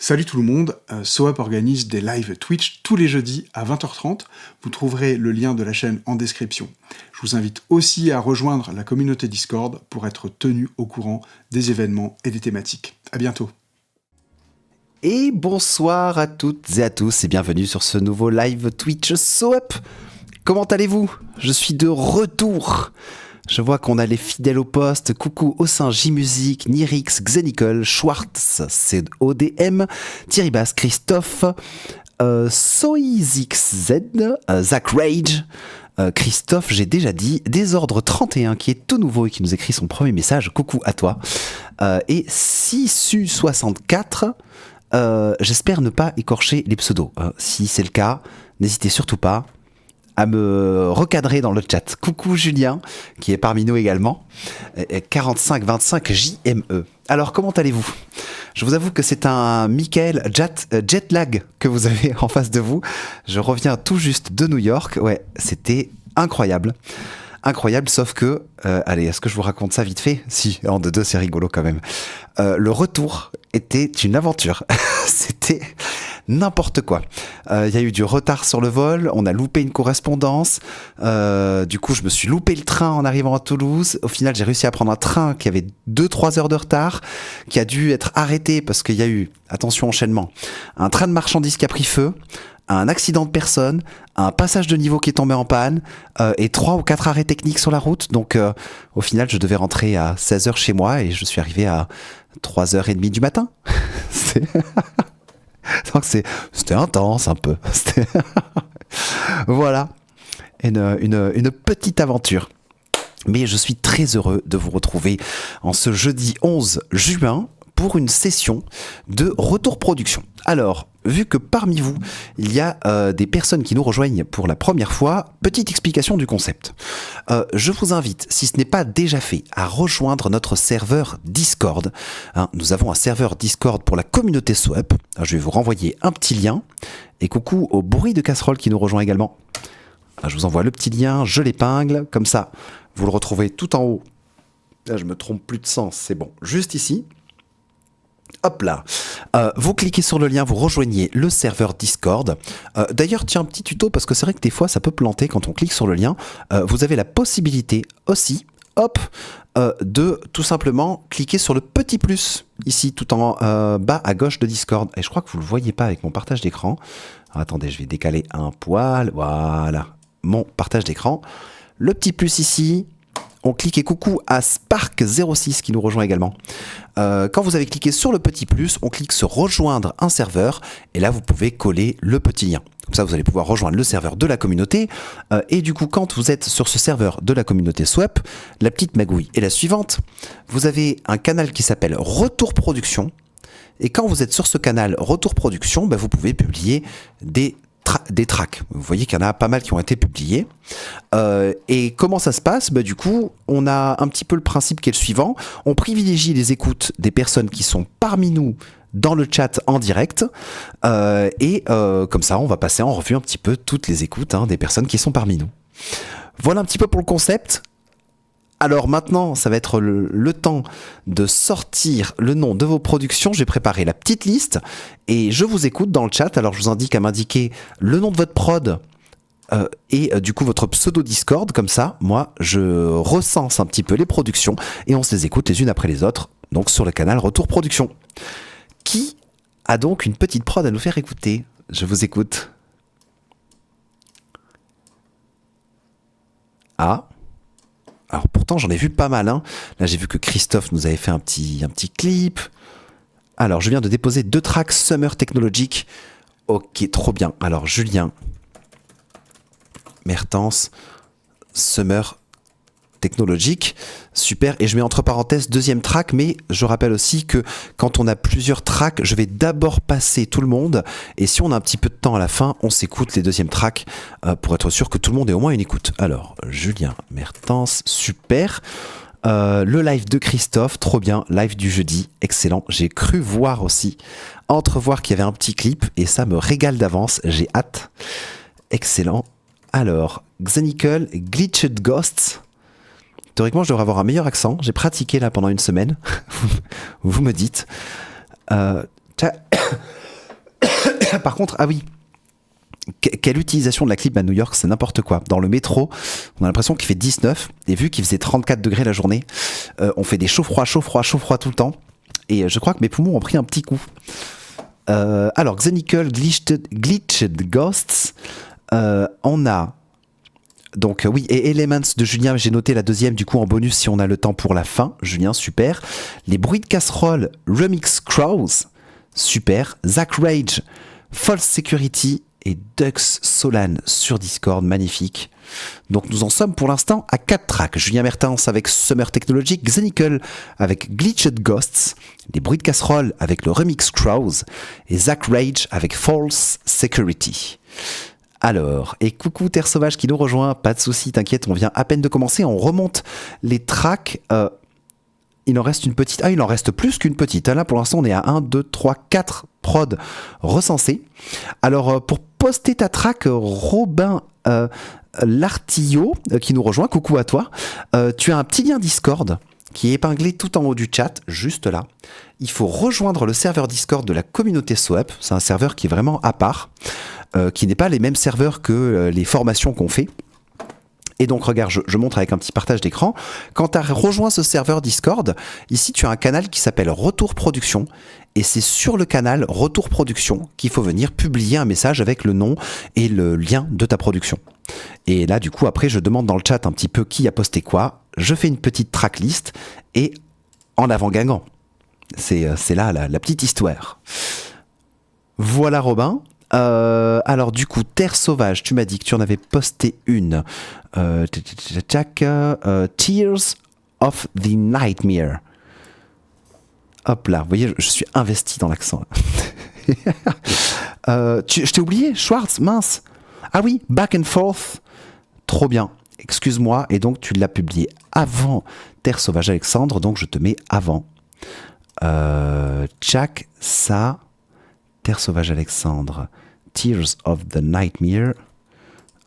Salut tout le monde, SoUp organise des lives Twitch tous les jeudis à 20h30. Vous trouverez le lien de la chaîne en description. Je vous invite aussi à rejoindre la communauté Discord pour être tenu au courant des événements et des thématiques. À bientôt. Et bonsoir à toutes et à tous et bienvenue sur ce nouveau live Twitch SoUp. Comment allez-vous ? Je suis de retour. Je vois qu'on a les fidèles au poste. Coucou Ossin, J-Music, Nirix, Xenicol, Schwartz, CODM, Thierry Bass, Christophe, SoizXZ, Zach Rage, Christophe, j'ai déjà dit, Désordre 31 qui est tout nouveau et qui nous écrit son premier message. Coucou à toi. Et Sisu64, j'espère ne pas écorcher les pseudos. Si c'est le cas, n'hésitez surtout pas à me recadrer dans le chat. Coucou Julien, qui est parmi nous également. 4525 JME. Alors, comment allez-vous ? Je vous avoue que c'est un Michael Jetlag que vous avez en face de vous. Je reviens tout juste de New York. Ouais, c'était incroyable. Incroyable, sauf que... allez, est-ce que je vous raconte ça vite fait ? Si, en deux, c'est rigolo quand même. Le retour était une aventure. C'était... n'importe quoi. Il y a eu du retard sur le vol, on a loupé une correspondance, du coup je me suis loupé le train en arrivant à Toulouse. Au final j'ai réussi à prendre un train qui avait 2-3 heures de retard, qui a dû être arrêté parce qu'il y a eu, attention enchaînement, un train de marchandises qui a pris feu, un accident de personne, un passage de niveau qui est tombé en panne, et 3 ou 4 arrêts techniques sur la route. Donc au final je devais rentrer à 16h chez moi et je suis arrivé à 3h30 du matin. Donc c'était intense un peu. Voilà, une petite aventure. Mais je suis très heureux de vous retrouver en ce jeudi 11 juin pour une session de retour production. Alors, vu que parmi vous, il y a des personnes qui nous rejoignent pour la première fois, petite explication du concept. Je vous invite, si ce n'est pas déjà fait, à rejoindre notre serveur Discord. Nous avons un serveur Discord pour la communauté SoUp. Je vais vous renvoyer un petit lien. Et coucou au bruit de casserole qui nous rejoint également. Je vous envoie le petit lien, je l'épingle, comme ça, vous le retrouvez tout en haut. Là, je me trompe plus de sens, c'est bon. Juste ici. Hop là, vous cliquez sur le lien, vous rejoignez le serveur Discord. D'ailleurs, tiens, un petit tuto, parce que c'est vrai que des fois, ça peut planter quand on clique sur le lien. Vous avez la possibilité aussi, hop, de tout simplement cliquer sur le petit plus, ici, tout en bas à gauche de Discord. Et je crois que vous ne le voyez pas avec mon partage d'écran. Alors, attendez, je vais décaler un poil. Voilà, mon partage d'écran. Le petit plus ici. On clique et coucou à Spark06 qui nous rejoint également. Quand vous avez cliqué sur le petit plus, on clique sur rejoindre un serveur et là vous pouvez coller le petit lien. Comme ça vous allez pouvoir rejoindre le serveur de la communauté et du coup quand vous êtes sur ce serveur de la communauté SoUp, la petite magouille est la suivante. Vous avez un canal qui s'appelle Retour Production et quand vous êtes sur ce canal Retour Production, vous pouvez publier des tracks. Vous voyez qu'il y en a pas mal qui ont été publiés. Et comment ça se passe ? Du coup, on a un petit peu le principe qui est le suivant. On privilégie les écoutes des personnes qui sont parmi nous dans le chat en direct. Et comme ça, on va passer en revue un petit peu toutes les écoutes des personnes qui sont parmi nous. Voilà un petit peu pour le concept. Alors maintenant, ça va être le temps de sortir le nom de vos productions. J'ai préparé la petite liste et je vous écoute dans le chat. Alors je vous indique à m'indiquer le nom de votre prod et du coup votre pseudo Discord. Comme ça, moi, je recense un petit peu les productions et on se les écoute les unes après les autres. Donc sur le canal Retour Production. Qui a donc une petite prod à nous faire écouter ? Je vous écoute. Ah. Alors pourtant j'en ai vu pas mal. Là j'ai vu que Christophe nous avait fait un petit clip. Alors je viens de déposer 2 tracks Summer Technologic. Ok, trop bien. Alors Julien Mertens, Summer Technologic, super. Et je mets entre parenthèses 2e track, mais je rappelle aussi que quand on a plusieurs tracks, je vais d'abord passer tout le monde. Et si on a un petit peu de temps à la fin, on s'écoute les 2e tracks pour être sûr que tout le monde ait au moins une écoute. Alors, Julien Mertens, super. Le live de Christophe, trop bien. Live du jeudi, excellent. J'ai cru voir aussi, entrevoir qu'il y avait un petit clip et ça me régale d'avance. J'ai hâte. Excellent. Alors, Xenicol, Glitched Ghosts. Théoriquement, je devrais avoir un meilleur accent. J'ai pratiqué là pendant une semaine. Vous me dites. Par contre, ah oui, quelle utilisation de la clim à New York, c'est n'importe quoi. Dans le métro, on a l'impression qu'il fait 19, et vu qu'il faisait 34 degrés la journée, on fait des chaud-froid tout le temps, et je crois que mes poumons ont pris un petit coup. Alors, Xenical Glitched Ghosts, on a... Donc oui, et Elements de Julien, j'ai noté la deuxième du coup en bonus si on a le temps pour la fin. Julien, super. Les bruits de casserole, Remix Crows, super. Zach Rage, False Security et Dux Solan sur Discord, magnifique. Donc nous en sommes pour l'instant à 4 tracks. Julien Mertens avec Summer Technologic, Xenical avec Glitched Ghosts, les bruits de casserole avec le Remix Crows et Zach Rage avec False Security. Alors, et coucou Terre Sauvage qui nous rejoint, pas de soucis, t'inquiète, on vient à peine de commencer, on remonte les tracks, il en reste une petite, il en reste plus qu'une petite, là pour l'instant on est à 1, 2, 3, 4 prods recensés. Alors pour poster ta track, Robin Lartillot qui nous rejoint, coucou à toi, tu as un petit lien Discord qui est épinglé tout en haut du chat, juste là. Il faut rejoindre le serveur Discord de la communauté SOAP, c'est un serveur qui est vraiment à part, qui n'est pas les mêmes serveurs que les formations qu'on fait. Et donc regarde, je montre avec un petit partage d'écran. Quand tu as rejoint ce serveur Discord, ici tu as un canal qui s'appelle Retour Production. Et c'est sur le canal Retour Production qu'il faut venir publier un message avec le nom et le lien de ta production. Et là du coup après je demande dans le chat un petit peu qui a posté quoi. Je fais une petite tracklist et en avant gagnant. C'est là la petite histoire. Voilà Robin. Alors du coup, Terre Sauvage, tu m'as dit que tu en avais posté une. Tears of the Nightmare. Hop là, vous voyez, je suis investi dans l'accent. Je t'ai oublié, Schwartz, mince. Ah oui, Back and Forth. Trop bien. Excuse-moi, et donc tu l'as publié avant Terre Sauvage Alexandre, donc je te mets avant. Jack, ça... Terre Sauvage Alexandre, Tears of the Nightmare.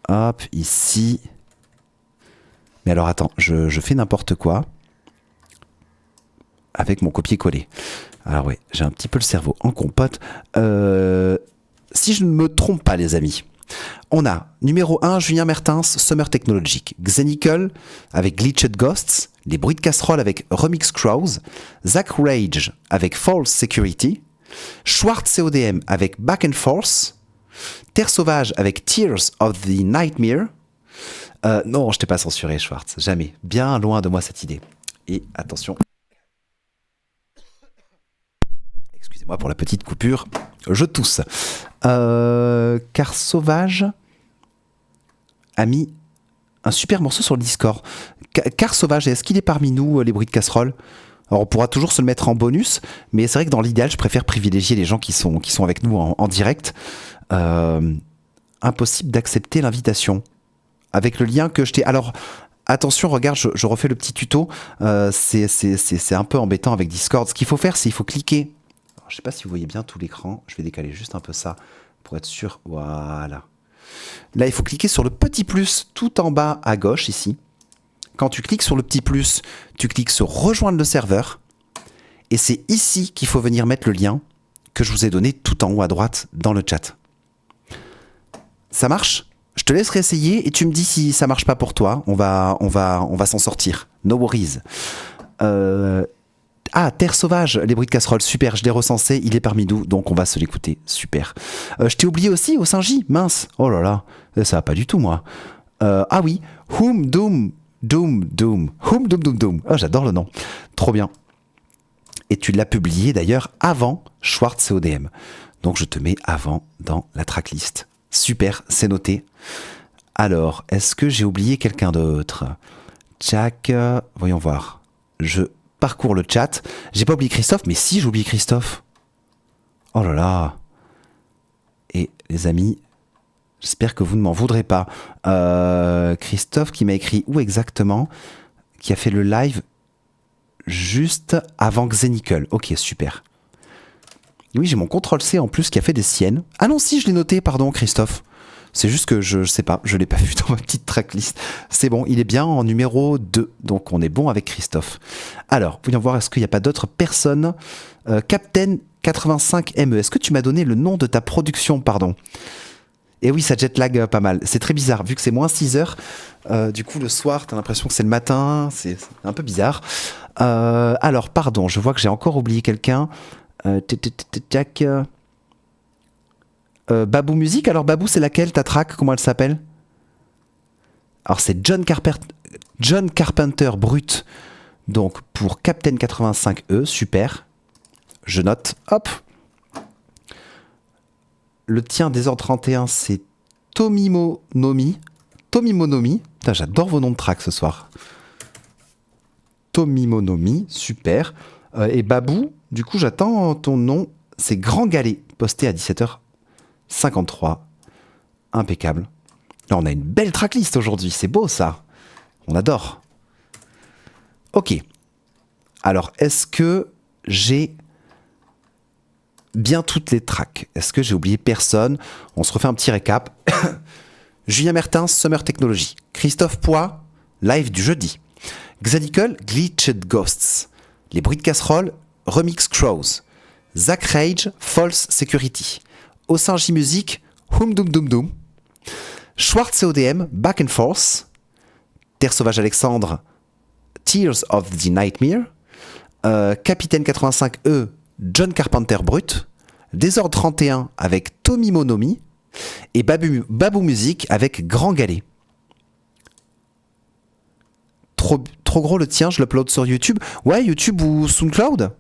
Hop, ici. Mais alors attends, je fais n'importe quoi avec mon copier-coller. Alors ouais, j'ai un petit peu le cerveau en compote. Si je ne me trompe pas les amis, on a numéro 1, Julien Mertens, Summer Technologic, Xenical avec Glitched Ghosts, les bruits de casserole avec Remix Crows, Zach Rage avec False Security, Schwartz CODM avec Back and Forth, Terre Sauvage avec Tears of the Nightmare. Non, je t'ai pas censuré, Schwartz, jamais. Bien loin de moi cette idée. Et attention. Excusez-moi pour la petite coupure. Je tousse. Car Sauvage a mis un super morceau sur le Discord. Car Sauvage, est-ce qu'il est parmi nous, les bruits de casserole ? Alors on pourra toujours se le mettre en bonus, mais c'est vrai que dans l'idéal, je préfère privilégier les gens qui sont avec nous en direct. Impossible d'accepter l'invitation. Avec le lien que je t'ai... Alors, attention, regarde, je refais le petit tuto. C'est un peu embêtant avec Discord. Ce qu'il faut faire, c'est qu'il faut cliquer. Alors, je ne sais pas si vous voyez bien tout l'écran. Je vais décaler juste un peu ça pour être sûr. Voilà. Là, il faut cliquer sur le petit plus tout en bas à gauche, ici. Quand tu cliques sur le petit plus, tu cliques sur rejoindre le serveur. Et c'est ici qu'il faut venir mettre le lien que je vous ai donné tout en haut à droite dans le chat. Ça marche ? Je te laisse réessayer et tu me dis si ça marche pas pour toi. On va s'en sortir. No worries. Terre Sauvage, les bruits de casserole, super, je l'ai recensé, il est parmi nous, donc on va se l'écouter, super. Je t'ai oublié aussi au Saint-J, mince, oh là là, ça va pas du tout moi. Ah oui, Whom Doom. Oh, j'adore le nom. Trop bien. Et tu l'as publié d'ailleurs avant Schwartz CODM. Donc je te mets avant dans la tracklist. Super, c'est noté. Alors, est-ce que j'ai oublié quelqu'un d'autre ? Tchac, voyons voir. Je parcours le chat. J'ai pas oublié Christophe, mais si j'ai oublié Christophe. Oh là là. Et les amis... J'espère que vous ne m'en voudrez pas. Christophe qui m'a écrit où exactement ? Qui a fait le live juste avant Xenical. Ok, super. Oui, j'ai mon CTRL-C en plus qui a fait des siennes. Ah non, si, je l'ai noté, pardon, Christophe. C'est juste que je sais pas, je l'ai pas vu dans ma petite tracklist. C'est bon, il est bien en numéro 2, donc on est bon avec Christophe. Alors, voyons voir, est-ce qu'il n'y a pas d'autres personnes Captain 85ME, est-ce que tu m'as donné le nom de ta production, pardon? Et oui, ça jetlag pas mal. C'est très bizarre, vu que c'est moins 6 heures. Du coup, le soir, t'as l'impression que c'est le matin. C'est un peu bizarre. Alors, pardon, je vois que j'ai encore oublié quelqu'un. Babou Musique. Alors, Babou, c'est laquelle ta track? Comment elle s'appelle? Alors, c'est John Carpenter Brut. Donc, pour Captain 85E, super. Je note. Hop. Le tien des heures 31, c'est Tomimo Nomi. Putain, j'adore vos noms de tracks ce soir. Tomimo Nomi, super. Et Babou, du coup, j'attends ton nom. C'est Grand Galet, posté à 17h53. Impeccable. Là, on a une belle tracklist aujourd'hui, c'est beau ça. On adore. Ok. Alors, est-ce que j'ai bien toutes les tracks? Est-ce que j'ai oublié personne? On se refait un petit récap. Julien Mertens, Summer Technology. Christophe Poix, live du jeudi. Xadical, Glitched Ghosts. Les bruits de casserole, Remix Crows. Zach Rage, False Security. Ossin J Music, Hum Dum Dum Dum. Schwartz CODM, Back and Forth. Terre Sauvage Alexandre, Tears of the Nightmare. Capitaine 85E, John Carpenter Brut, Désordre 31 avec Tommy Monomi et Babou Musique avec Grand Galet. Trop gros le tien, je l'upload sur YouTube. Ouais, YouTube ou SoundCloud.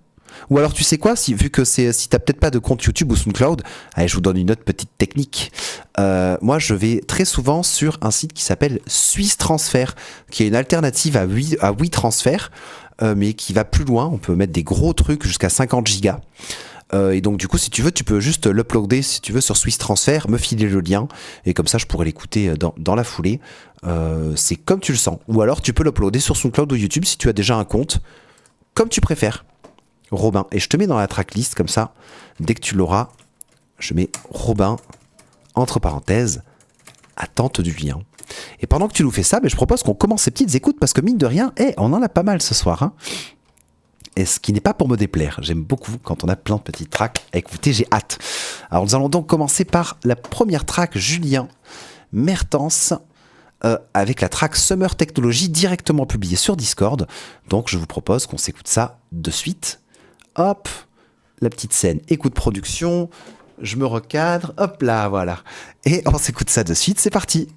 Ou alors tu sais quoi, si t'as peut-être pas de compte YouTube ou SoundCloud, allez, je vous donne une autre petite technique. Moi je vais très souvent sur un site qui s'appelle Suisse Transfer, qui est une alternative à WeTransfer. Mais qui va plus loin, on peut mettre des gros trucs jusqu'à 50 gigas. Et donc du coup, si tu veux, tu peux juste l'uploader si tu veux sur Swiss Transfer, me filer le lien, et comme ça je pourrais l'écouter dans la foulée. C'est comme tu le sens. Ou alors tu peux l'uploader sur SoundCloud ou YouTube si tu as déjà un compte, comme tu préfères. Robin, et je te mets dans la tracklist comme ça, dès que tu l'auras, je mets Robin, entre parenthèses, attente du lien. Et pendant que tu nous fais ça, je propose qu'on commence ces petites écoutes parce que mine de rien, on en a pas mal ce soir. Hein. Et ce qui n'est pas pour me déplaire. J'aime beaucoup quand on a plein de petites tracks. Écoutez, j'ai hâte. Alors nous allons donc commencer par la première track, Julien Mertens, avec la track Summer Technology directement publiée sur Discord. Donc je vous propose qu'on s'écoute ça de suite. Hop, la petite scène, écoute production, je me recadre, hop là, voilà. Et on s'écoute ça de suite, c'est parti.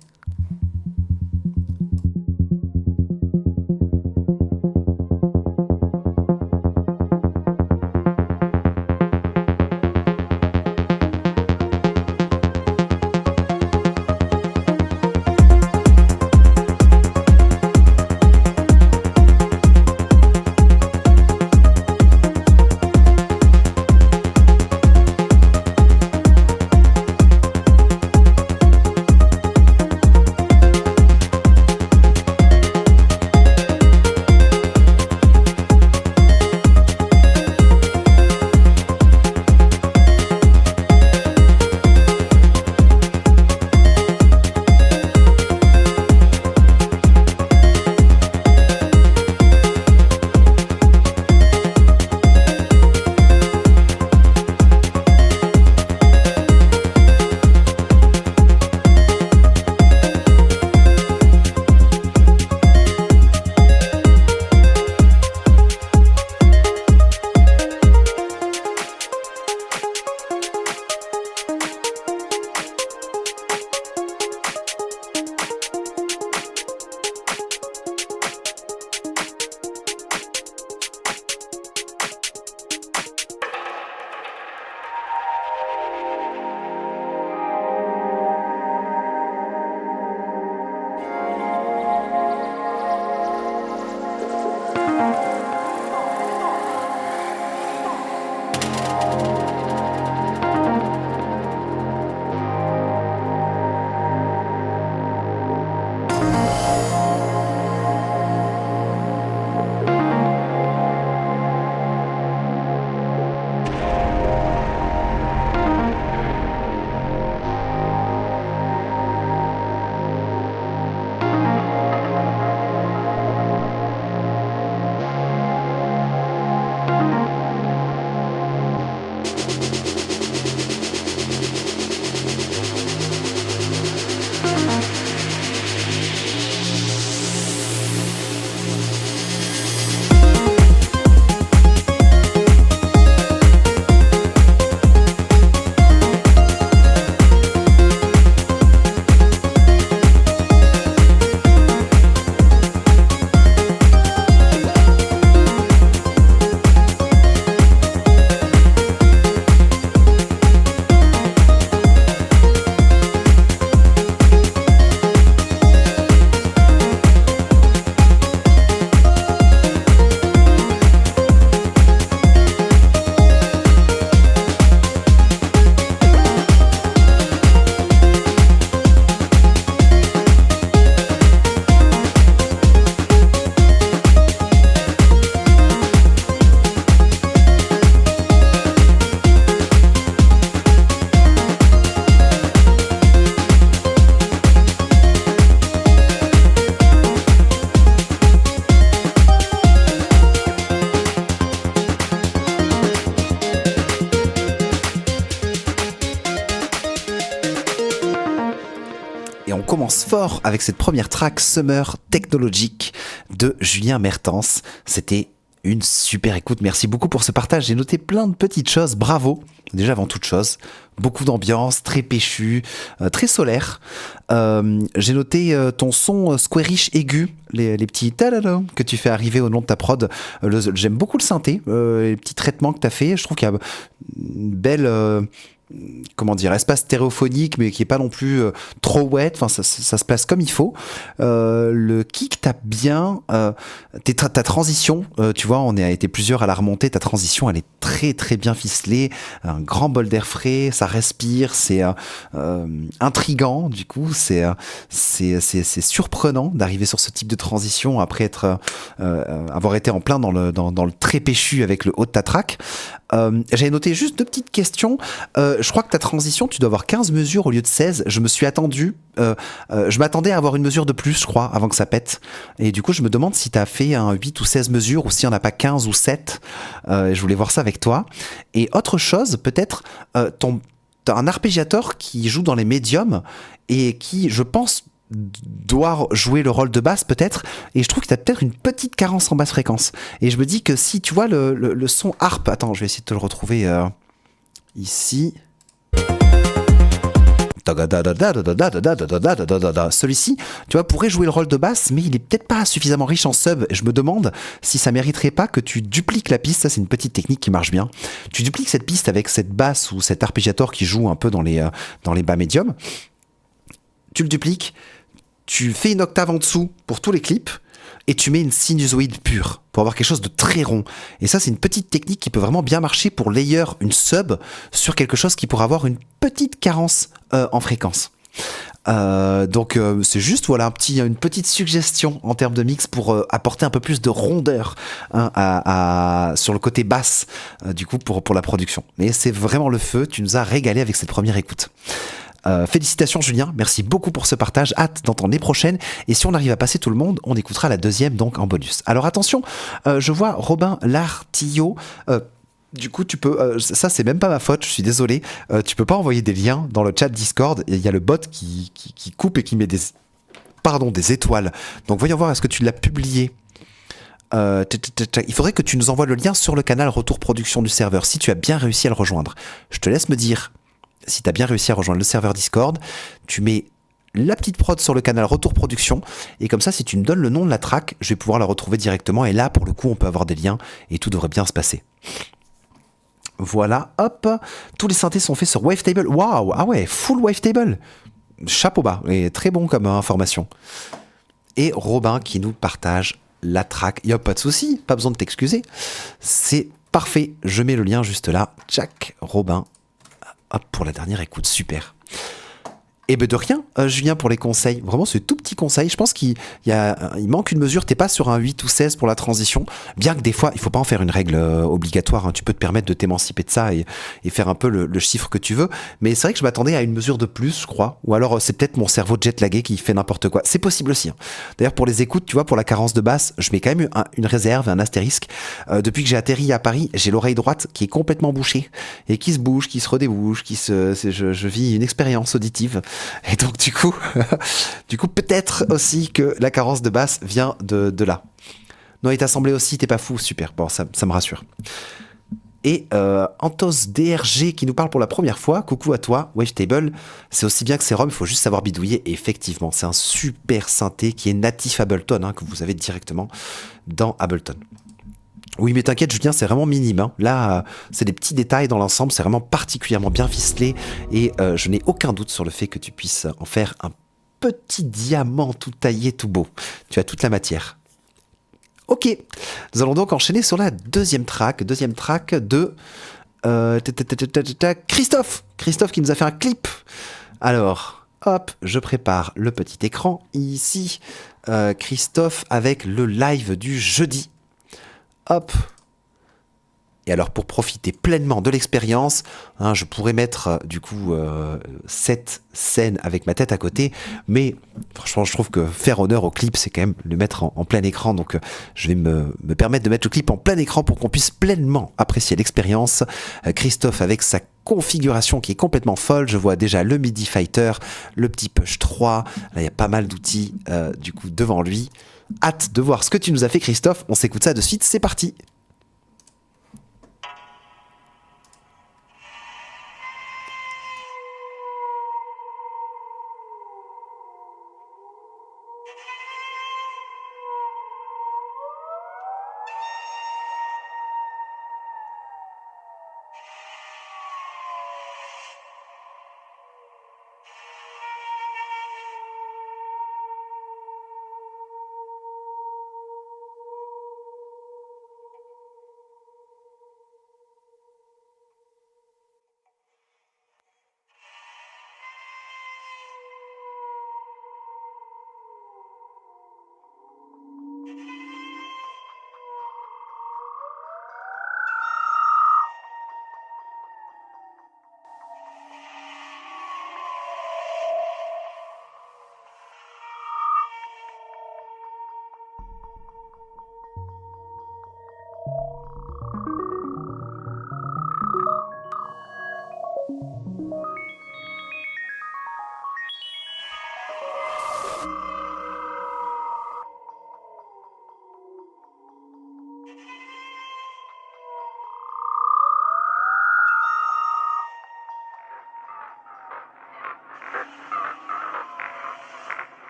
on commence fort avec cette première track Summer Technologic de Julien Mertens. C'était une super écoute, merci beaucoup pour ce partage. J'ai noté plein de petites choses, bravo. Déjà avant toute chose, beaucoup d'ambiance, très péchu, très solaire. J'ai noté ton son squarish aigu, les petits ta-da-da que tu fais arriver au long de ta prod. J'aime beaucoup le synthé, les petits traitements que tu as fait. Je trouve qu'il y a une belle... espace stéréophonique, mais qui est pas non plus trop wet. Enfin, ça se place comme il faut. Le kick tape bien. Ta transition, tu vois, on a été plusieurs à la remonter. Ta transition, elle est très très bien ficelée. Un grand bol d'air frais, ça respire. C'est intriguant. Du coup, c'est surprenant d'arriver sur ce type de transition après avoir été en plein dans le très péchu avec le haut de ta track. J'avais noté juste 2 petites questions. Je crois que ta transition, tu dois avoir 15 mesures au lieu de 16. Je me suis attendu. Je m'attendais à avoir une mesure de plus, je crois, avant que ça pète. Et du coup, je me demande si tu as fait un 8 ou 16 mesures ou s'il n'y en a pas 15 ou 7. Je voulais voir ça avec toi. Et autre chose, peut-être, t'as un arpégiateur qui joue dans les médiums et qui, je pense, doit jouer le rôle de basse peut-être, et je trouve que tu as peut-être une petite carence en basse fréquence, et je me dis que si tu vois le son harpe, attends, je vais essayer de te le retrouver ici, celui-ci, tu vois, pourrait jouer le rôle de basse, mais il est peut-être pas suffisamment riche en sub. Je me demande si ça mériterait pas que tu dupliques la piste. Ça, c'est une petite technique qui marche bien. Tu dupliques cette piste avec cette basse ou cet arpégiateur qui joue un peu dans les bas médiums. Tu le dupliques, tu fais une octave en dessous pour tous les clips, et tu mets une sinusoïde pure pour avoir quelque chose de très rond. Et ça, c'est une petite technique qui peut vraiment bien marcher pour layer une sub sur quelque chose qui pourrait avoir une petite carence en fréquence. Donc c'est juste voilà une petite suggestion en termes de mix pour apporter un peu plus de rondeur sur le côté basse du coup pour la production. Mais c'est vraiment le feu, tu nous as régalé avec cette première écoute. Félicitations Julien, merci beaucoup pour ce partage, hâte d'entendre les prochaines, et si on arrive à passer tout le monde, on écoutera la deuxième donc en bonus. Alors attention, je vois Robin Lartillot, du coup tu peux, ça c'est même pas ma faute, je suis désolé, tu peux pas envoyer des liens dans le chat Discord, il y a le bot qui coupe et qui met des étoiles, donc voyons voir est-ce que tu l'as publié. Il faudrait que tu nous envoies le lien sur le canal Retour Production du serveur, si tu as bien réussi à le rejoindre. Je te laisse me dire si tu as bien réussi à rejoindre le serveur Discord, tu mets la petite prod sur le canal Retour Production, et comme ça, si tu me donnes le nom de la track, je vais pouvoir la retrouver directement, et là, pour le coup, on peut avoir des liens, et tout devrait bien se passer. Voilà, hop, tous les synthés sont faits sur Wavetable. Waouh, ah ouais, full Wavetable. Chapeau bas, et très bon comme information. Et Robin qui nous partage la track. Y'a pas de souci, pas besoin de t'excuser. C'est parfait, je mets le lien juste là. Tchac, Robin. Hop, pour la dernière écoute, super. Et ben de rien, Julien, pour les conseils. Vraiment, c'est tout petit conseil. Je pense qu'il manque une mesure. T'es pas sur un 8 ou 16 pour la transition. Bien que des fois, il faut pas en faire une règle obligatoire. Hein. Tu peux te permettre de t'émanciper de ça et faire un peu le chiffre que tu veux. Mais c'est vrai que je m'attendais à une mesure de plus, je crois. Ou alors, c'est peut-être mon cerveau jet-lagué qui fait n'importe quoi. C'est possible aussi. Hein. D'ailleurs, pour les écoutes, tu vois, pour la carence de basse, je mets quand même une réserve, un astérisque. Depuis que j'ai atterri à Paris, j'ai l'oreille droite qui est complètement bouchée et qui se bouge, qui se redébouche, je vis une expérience auditive. Et donc du coup peut-être aussi que la carence de basse vient de là. Non, il t'a semblé aussi, t'es pas fou, super, bon ça me rassure. Et Antos DRG qui nous parle pour la première fois, coucou à toi, Wavetable, c'est aussi bien que Serum, il faut juste savoir bidouiller, et effectivement, c'est un super synthé qui est natif Ableton, hein, que vous avez directement dans Ableton. Oui, mais t'inquiète, Julien, c'est vraiment minime. Hein. Là, c'est des petits détails dans l'ensemble, c'est vraiment particulièrement bien ficelé, et je n'ai aucun doute sur le fait que tu puisses en faire un petit diamant tout taillé, tout beau. Tu as toute la matière. Ok, nous allons donc enchaîner sur la deuxième track de Christophe qui nous a fait un clip. Alors, hop, je prépare le petit écran ici. Christophe avec le live du jeudi. Hop, Et alors pour profiter pleinement de l'expérience, hein, je pourrais mettre cette scène avec ma tête à côté, mais franchement je trouve que faire honneur au clip c'est quand même le mettre en plein écran, donc je vais me permettre de mettre le clip en plein écran pour qu'on puisse pleinement apprécier l'expérience. Christophe avec sa configuration qui est complètement folle, je vois déjà le MIDI Fighter, le petit Push 3, là il y a pas mal d'outils devant lui. Hâte de voir ce que tu nous as fait Christophe, on s'écoute ça de suite, c'est parti.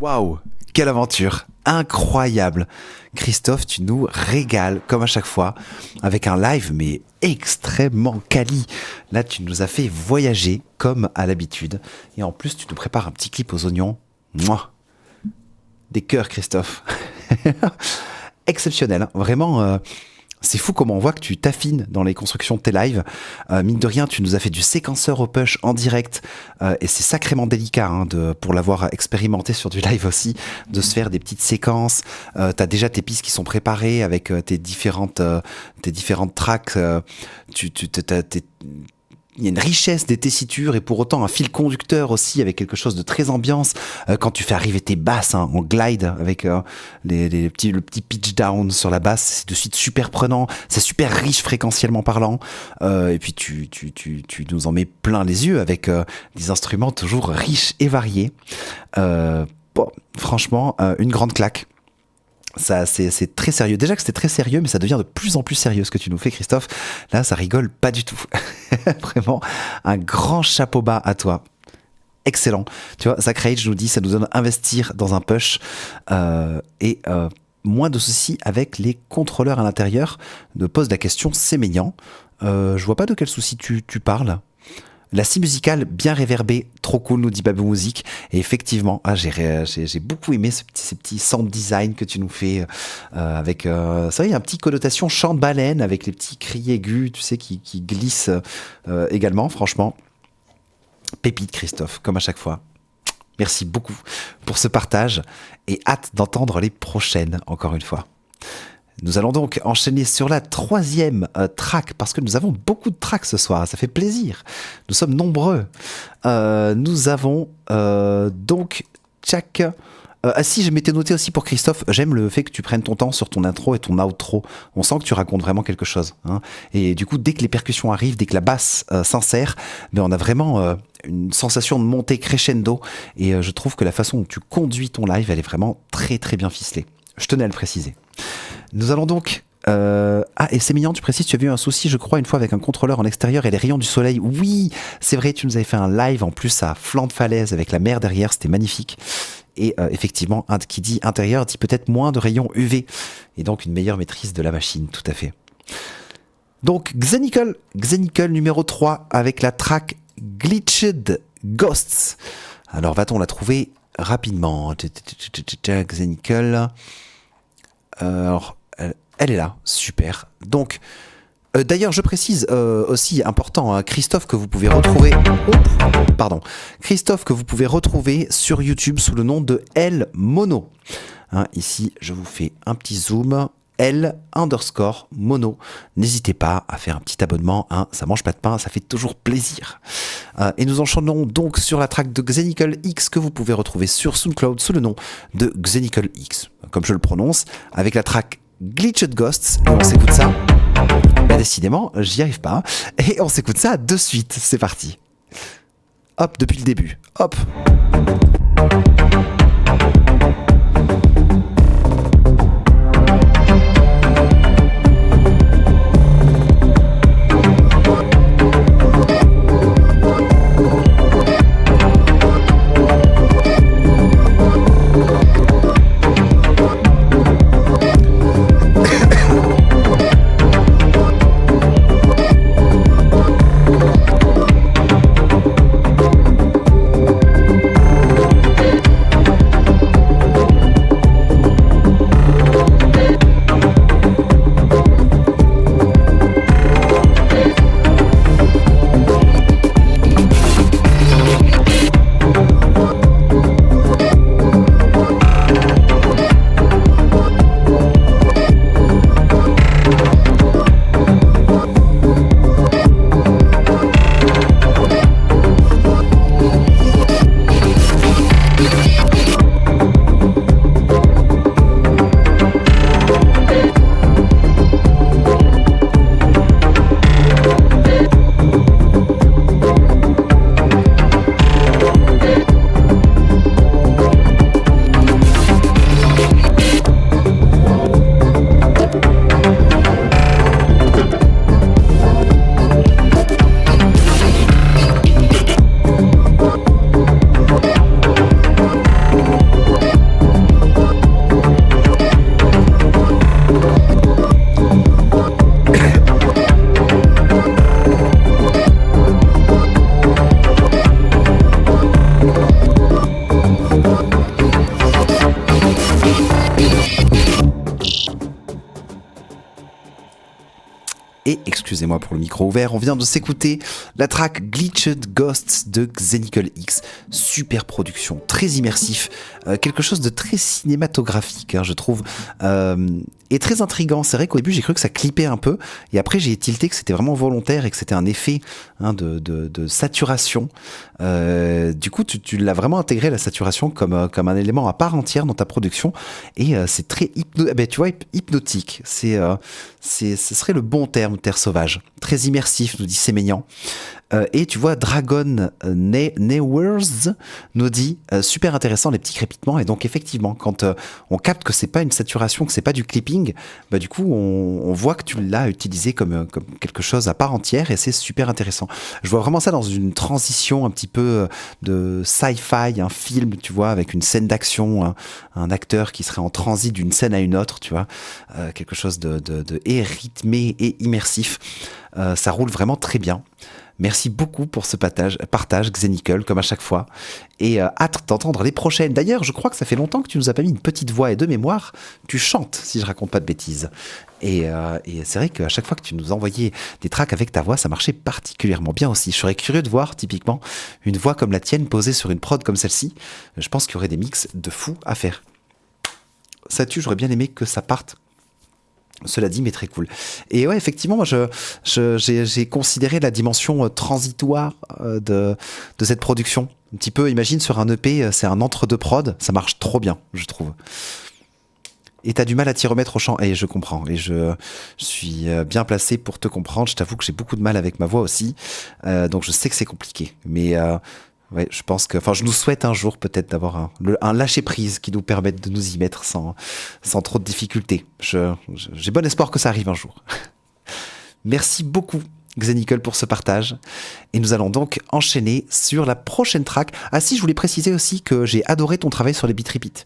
Waouh, quelle aventure incroyable. Christophe, tu nous régales comme à chaque fois avec un live mais extrêmement quali. Là, tu nous as fait voyager comme à l'habitude et en plus, tu nous prépares un petit clip aux oignons. Mouah. Des cœurs, Christophe. Exceptionnel, hein. Vraiment. C'est fou comment on voit que tu t'affines dans les constructions de tes lives. Mine de rien, tu nous as fait du séquenceur au push en direct et c'est sacrément délicat hein, pour l'avoir expérimenté sur du live aussi, de se faire des petites séquences. T'as déjà tes pistes qui sont préparées avec tes différentes tracks. Il y a une richesse des tessitures et pour autant un fil conducteur aussi avec quelque chose de très ambiance. Quand tu fais arriver tes basses hein, en glide avec le petit pitch down sur la basse, c'est de suite super prenant, c'est super riche fréquentiellement parlant. Et puis tu nous en mets plein les yeux avec des instruments toujours riches et variés. Bon, franchement, une grande claque. Ça, c'est très sérieux. Déjà que c'était très sérieux, mais ça devient de plus en plus sérieux ce que tu nous fais, Christophe. Là, ça rigole pas du tout. Vraiment, un grand chapeau bas à toi. Excellent. Tu vois, Zach Rage nous dit, ça nous donne investir dans un push et moins de soucis avec les contrôleurs à l'intérieur. Me pose la question sémillant. Je vois pas de quel souci tu parles. La scie musicale bien réverbée, trop cool, nous dit Babou Musique. Et effectivement, j'ai beaucoup aimé ces petits sound design que tu nous fais avec. C'est vrai, il y a un petit connotation chant de baleine avec les petits cris aigus, tu sais, qui glissent également. Franchement, pépite, Christophe, comme à chaque fois. Merci beaucoup pour ce partage et hâte d'entendre les prochaines, encore une fois. Nous allons donc enchaîner sur la 3e track, parce que nous avons beaucoup de tracks ce soir, ça fait plaisir. Nous sommes nombreux. Nous avons donc Tchak. Si, je m'étais noté aussi pour Christophe, j'aime le fait que tu prennes ton temps sur ton intro et ton outro. On sent que tu racontes vraiment quelque chose. Hein. Et du coup, dès que les percussions arrivent, dès que la basse s'insère, ben on a vraiment une sensation de montée crescendo. Et je trouve que la façon dont tu conduis ton live, elle est vraiment très très bien ficelée. Je tenais à le préciser. Nous allons donc... et c'est mignon, tu précises, tu as eu un souci, je crois, une fois avec un contrôleur en extérieur et les rayons du soleil. Oui, c'est vrai, tu nous avais fait un live en plus à flanc de falaise avec la mer derrière, c'était magnifique. Et effectivement, qui dit intérieur dit peut-être moins de rayons UV et donc une meilleure maîtrise de la machine, tout à fait. Donc Xenical numéro 3 avec la track Glitched Ghosts. Alors va-t-on la trouver rapidement? Xenical... Alors, elle est là, super. Donc, d'ailleurs, je précise aussi, important, hein, Christophe que vous pouvez retrouver... Christophe que vous pouvez retrouver sur YouTube sous le nom de L Mono. Hein, ici, je vous fais un petit zoom. L_Mono. N'hésitez pas à faire un petit abonnement, hein, ça mange pas de pain, ça fait toujours plaisir. Et nous enchaînons donc sur la track de Xenical X que vous pouvez retrouver sur SoundCloud sous le nom de Xenical X, comme je le prononce, avec la track Glitched Ghosts. Et on s'écoute ça. Bah, décidément, j'y arrive pas. Et on s'écoute ça de suite. C'est parti. Hop, depuis le début. Hop. Et excusez-moi pour le micro ouvert, on vient de s'écouter la track Glitched Ghosts de Xenical X. Super production, très immersif, quelque chose de très cinématographique, je trouve, et très intriguant. C'est vrai qu'au début j'ai cru que ça clippait un peu, et après j'ai tilté que c'était vraiment volontaire et que c'était un effet de saturation. Du coup tu l'as vraiment intégré, la saturation, comme un élément à part entière dans ta production, et c'est très hypnotique. Ce serait le bon terme, terre sauvage. Très immersif, nous dit Séménian. Et tu vois, Dragon Newers nous dit super intéressant les petits crépitements. Et donc effectivement, quand on capte que c'est pas une saturation, que c'est pas du clipping, du coup on voit que tu l'as utilisé comme quelque chose à part entière, et c'est super intéressant. Je vois vraiment ça dans une transition un petit peu de sci-fi, un film, tu vois, avec une scène d'action, un acteur qui serait en transit d'une scène à une autre, tu vois, quelque chose de rythmé et immersif. Ça roule vraiment très bien. Merci beaucoup pour ce partage Xenical, comme à chaque fois. Et hâte d'entendre les prochaines. D'ailleurs, je crois que ça fait longtemps que tu nous as pas mis une petite voix, et de mémoire, tu chantes, si je raconte pas de bêtises. Et c'est vrai qu'à chaque fois que tu nous envoyais des tracks avec ta voix, ça marchait particulièrement bien aussi. Je serais curieux de voir, typiquement, une voix comme la tienne posée sur une prod comme celle-ci. Je pense qu'il y aurait des mix de fou à faire. Sais-tu, j'aurais bien aimé que ça parte. Cela dit, mais très cool. Et ouais, effectivement, moi, j'ai considéré la dimension transitoire de cette production. Un petit peu, imagine, sur un EP, c'est un entre-deux prod, ça marche trop bien, je trouve. Et t'as du mal à t'y remettre au chant, et je comprends, et je suis bien placé pour te comprendre. Je t'avoue que j'ai beaucoup de mal avec ma voix aussi, donc je sais que c'est compliqué, mais ouais, je pense que, je nous souhaite un jour peut-être d'avoir un lâcher-prise qui nous permette de nous y mettre sans trop de difficultés. J'ai bon espoir que ça arrive un jour. Merci beaucoup, Xenical, pour ce partage. Et nous allons donc enchaîner sur la prochaine track. Ah si, je voulais préciser aussi que j'ai adoré ton travail sur les beat repeats.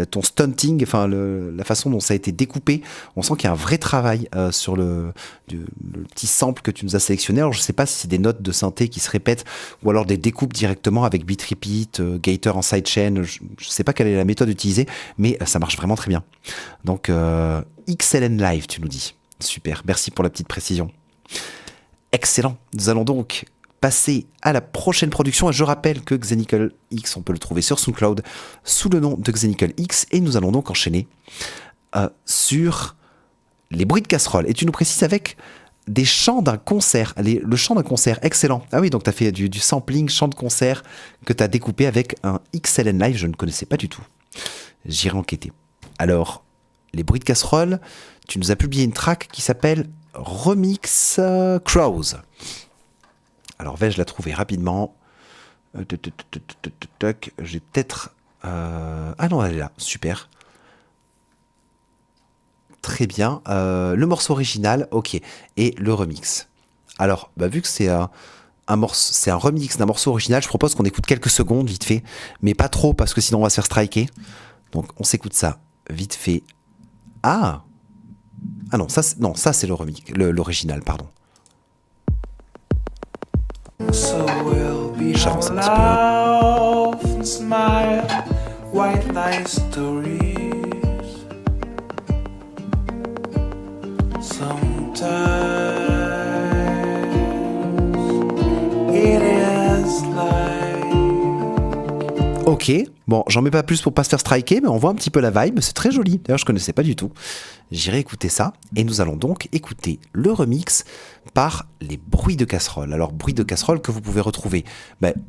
Ton stunting, la façon dont ça a été découpé, on sent qu'il y a un vrai travail sur le petit sample que tu nous as sélectionné. Alors je sais pas si c'est des notes de synthé qui se répètent ou alors des découpes directement avec beat repeat, gator en sidechain. Je sais pas quelle est la méthode utilisée, mais ça marche vraiment très bien. Donc XLN Live, tu nous dis. Super, merci pour la petite précision. Excellent, nous allons donc passer à la prochaine production. Et je rappelle que Xenical X, on peut le trouver sur SoundCloud sous le nom de Xenical X. Et nous allons donc enchaîner sur les bruits de casserole. Et tu nous précises avec des chants d'un concert, le chant d'un concert, excellent. Ah oui, donc tu as fait du sampling, chant de concert que tu as découpé avec un XLN Live, je ne connaissais pas du tout. J'irai enquêter. Alors, les bruits de casserole, tu nous as publié une track qui s'appelle Remix Crows. Alors vais-je la trouver rapidement? J'ai peut-être... Ah non, elle est là, super. Très bien. Le morceau original, ok. Et le remix. Alors, vu que c'est un remix d'un morceau original, je propose qu'on écoute quelques secondes, vite fait. Mais pas trop, parce que sinon on va se faire striker. Donc on s'écoute ça, vite fait. Ah non, ça c'est le remix, l'original, pardon. J'avance un petit peu. Ok, bon, j'en mets pas plus pour pas se faire striker, mais on voit un petit peu la vibe, c'est très joli. D'ailleurs, je connaissais pas du tout. J'irai écouter ça, et nous allons donc écouter le remix par les bruits de casserole. Alors, bruits de casserole que vous pouvez retrouver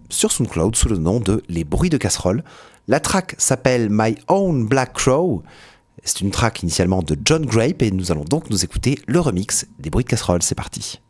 sur SoundCloud sous le nom de Les Bruits de Casserole. La track s'appelle My Own Black Crow. C'est une track initialement de John Grape, et nous allons donc nous écouter le remix des Bruits de Casserole. C'est parti.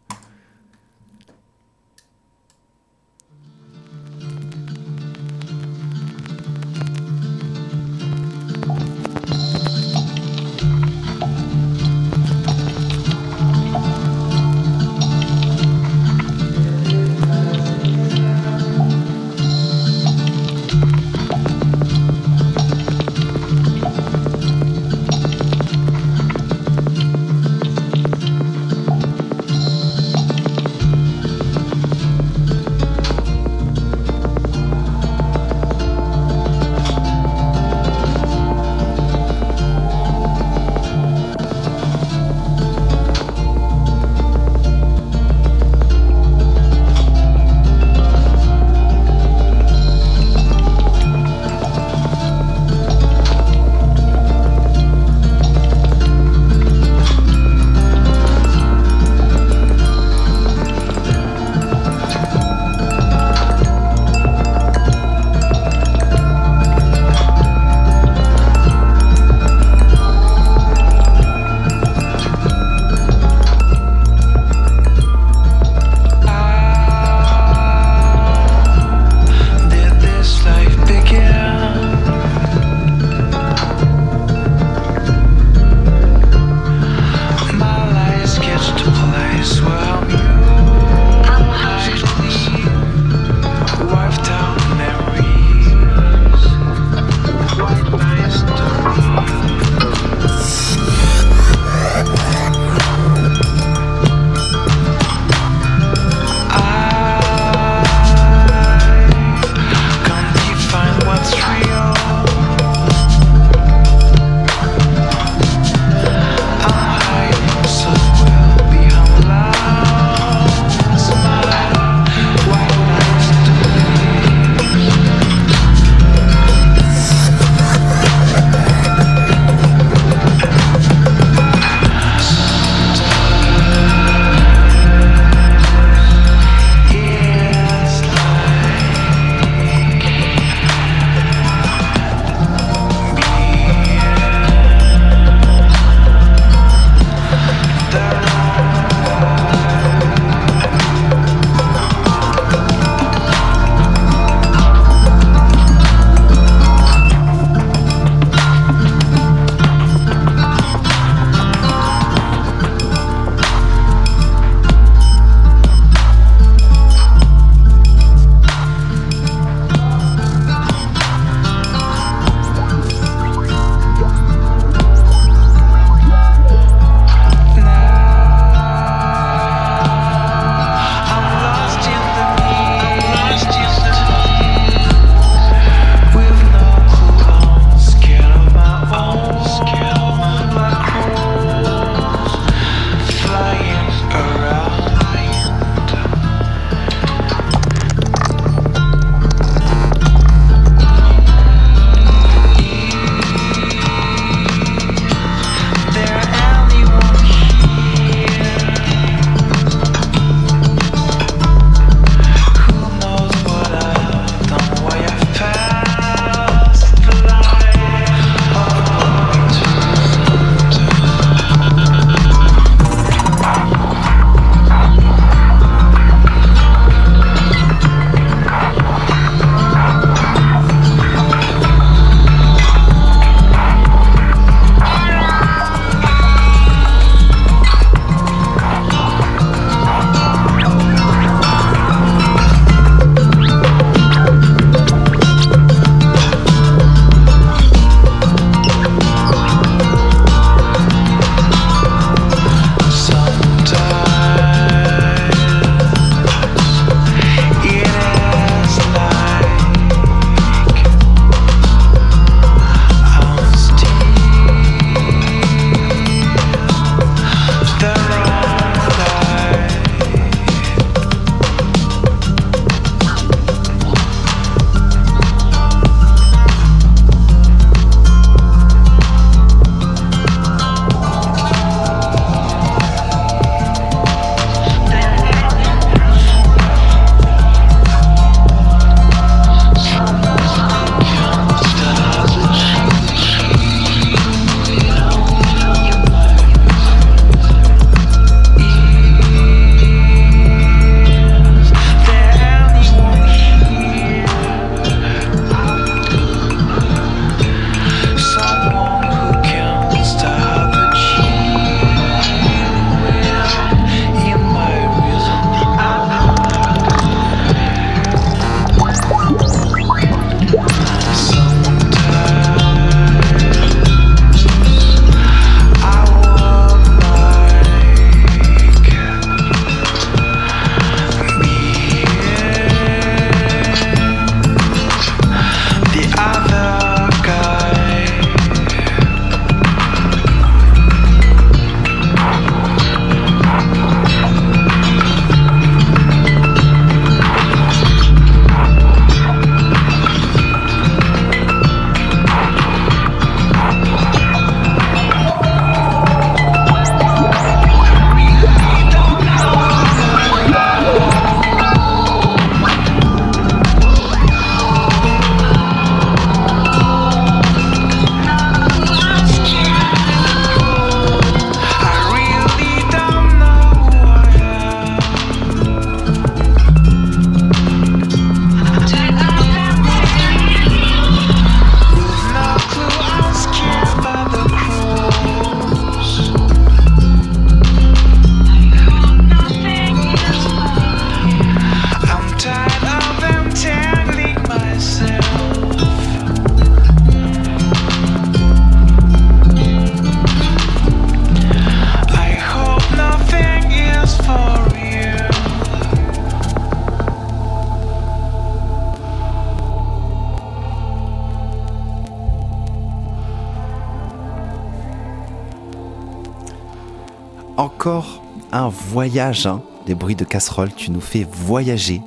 Encore un voyage, hein. Les bruits de casserole, tu nous fais voyager.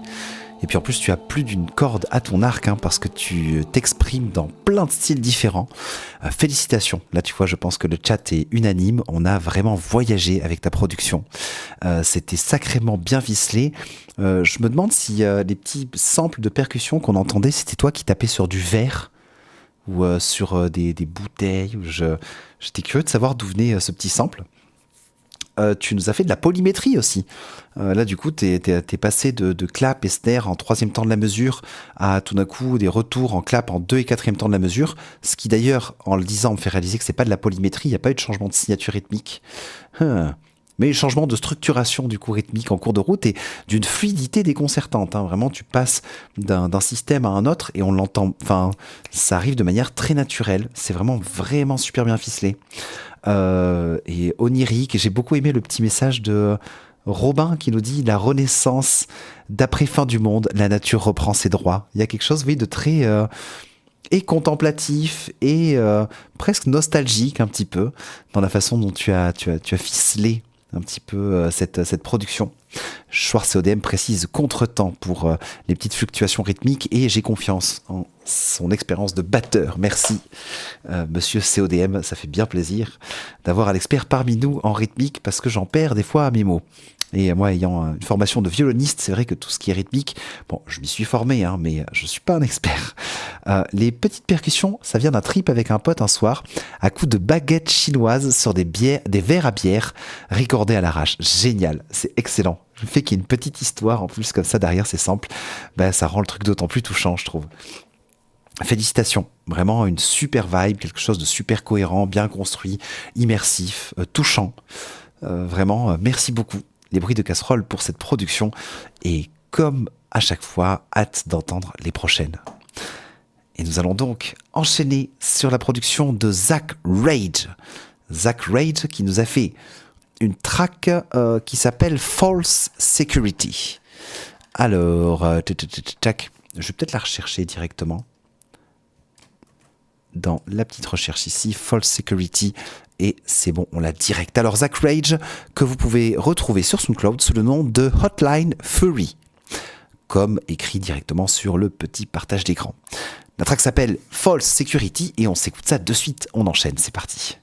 Et puis en plus, tu as plus d'une corde à ton arc, hein, parce que tu t'exprimes dans plein de styles différents. Félicitations. Là, tu vois, je pense que le chat est unanime. On a vraiment voyagé avec ta production. C'était sacrément bien ficelé. Je me demande si les petits samples de percussion qu'on entendait, c'était toi qui tapais sur du verre ou sur des bouteilles. J'étais curieux de savoir d'où venait ce petit sample. Tu nous as fait de la polymétrie aussi. Là, du coup, t'es passé de clap et snare en 3e temps de la mesure à tout d'un coup des retours en clap en 2 et 4e temps de la mesure. Ce qui d'ailleurs, en le disant, me fait réaliser que c'est pas de la polymétrie, il n'y a pas eu de changement de signature rythmique. Mais changement de structuration du coup rythmique en cours de route et d'une fluidité déconcertante. Hein. Vraiment, tu passes d'un système à un autre et on l'entend. Enfin, ça arrive de manière très naturelle. C'est vraiment super bien ficelé. Et onirique. J'ai beaucoup aimé le petit message de Robin qui nous dit la renaissance d'après fin du monde, la nature reprend ses droits. Il y a quelque chose, oui, de très et contemplatif et presque nostalgique un petit peu dans la façon dont tu as ficelé un petit peu cette production. Schwarz CODM précise contretemps pour les petites fluctuations rythmiques et j'ai confiance en son expérience de batteur. Merci monsieur CODM, ça fait bien plaisir d'avoir un expert parmi nous en rythmique parce que j'en perds des fois à mes mots. Et moi, ayant une formation de violoniste, c'est vrai que tout ce qui est rythmique, bon, je m'y suis formé, hein, mais je suis pas un expert. Les petites percussions, ça vient d'un trip avec un pote un soir, à coups de baguettes chinoises sur des verres à bière, ricordés à l'arrache. Génial, c'est excellent. Le fait qu'il y ait une petite histoire en plus comme ça derrière ces samples, ben, ça rend le truc d'autant plus touchant, je trouve. Félicitations, vraiment une super vibe, quelque chose de super cohérent, bien construit, immersif, touchant. Vraiment, merci beaucoup. Les bruits de casserole pour cette production et comme à chaque fois, hâte d'entendre les prochaines. Et nous allons donc enchaîner sur la production de Zach Rage. Zach Rage qui nous a fait une track qui s'appelle False Security. Alors, je vais peut-être la rechercher directement dans la petite recherche ici, False Security, et c'est bon, on l'a direct. Alors Zach Rage, que vous pouvez retrouver sur SoundCloud sous le nom de Hotline Fury, comme écrit directement sur le petit partage d'écran. La track s'appelle False Security, et on s'écoute ça de suite, on enchaîne, c'est parti.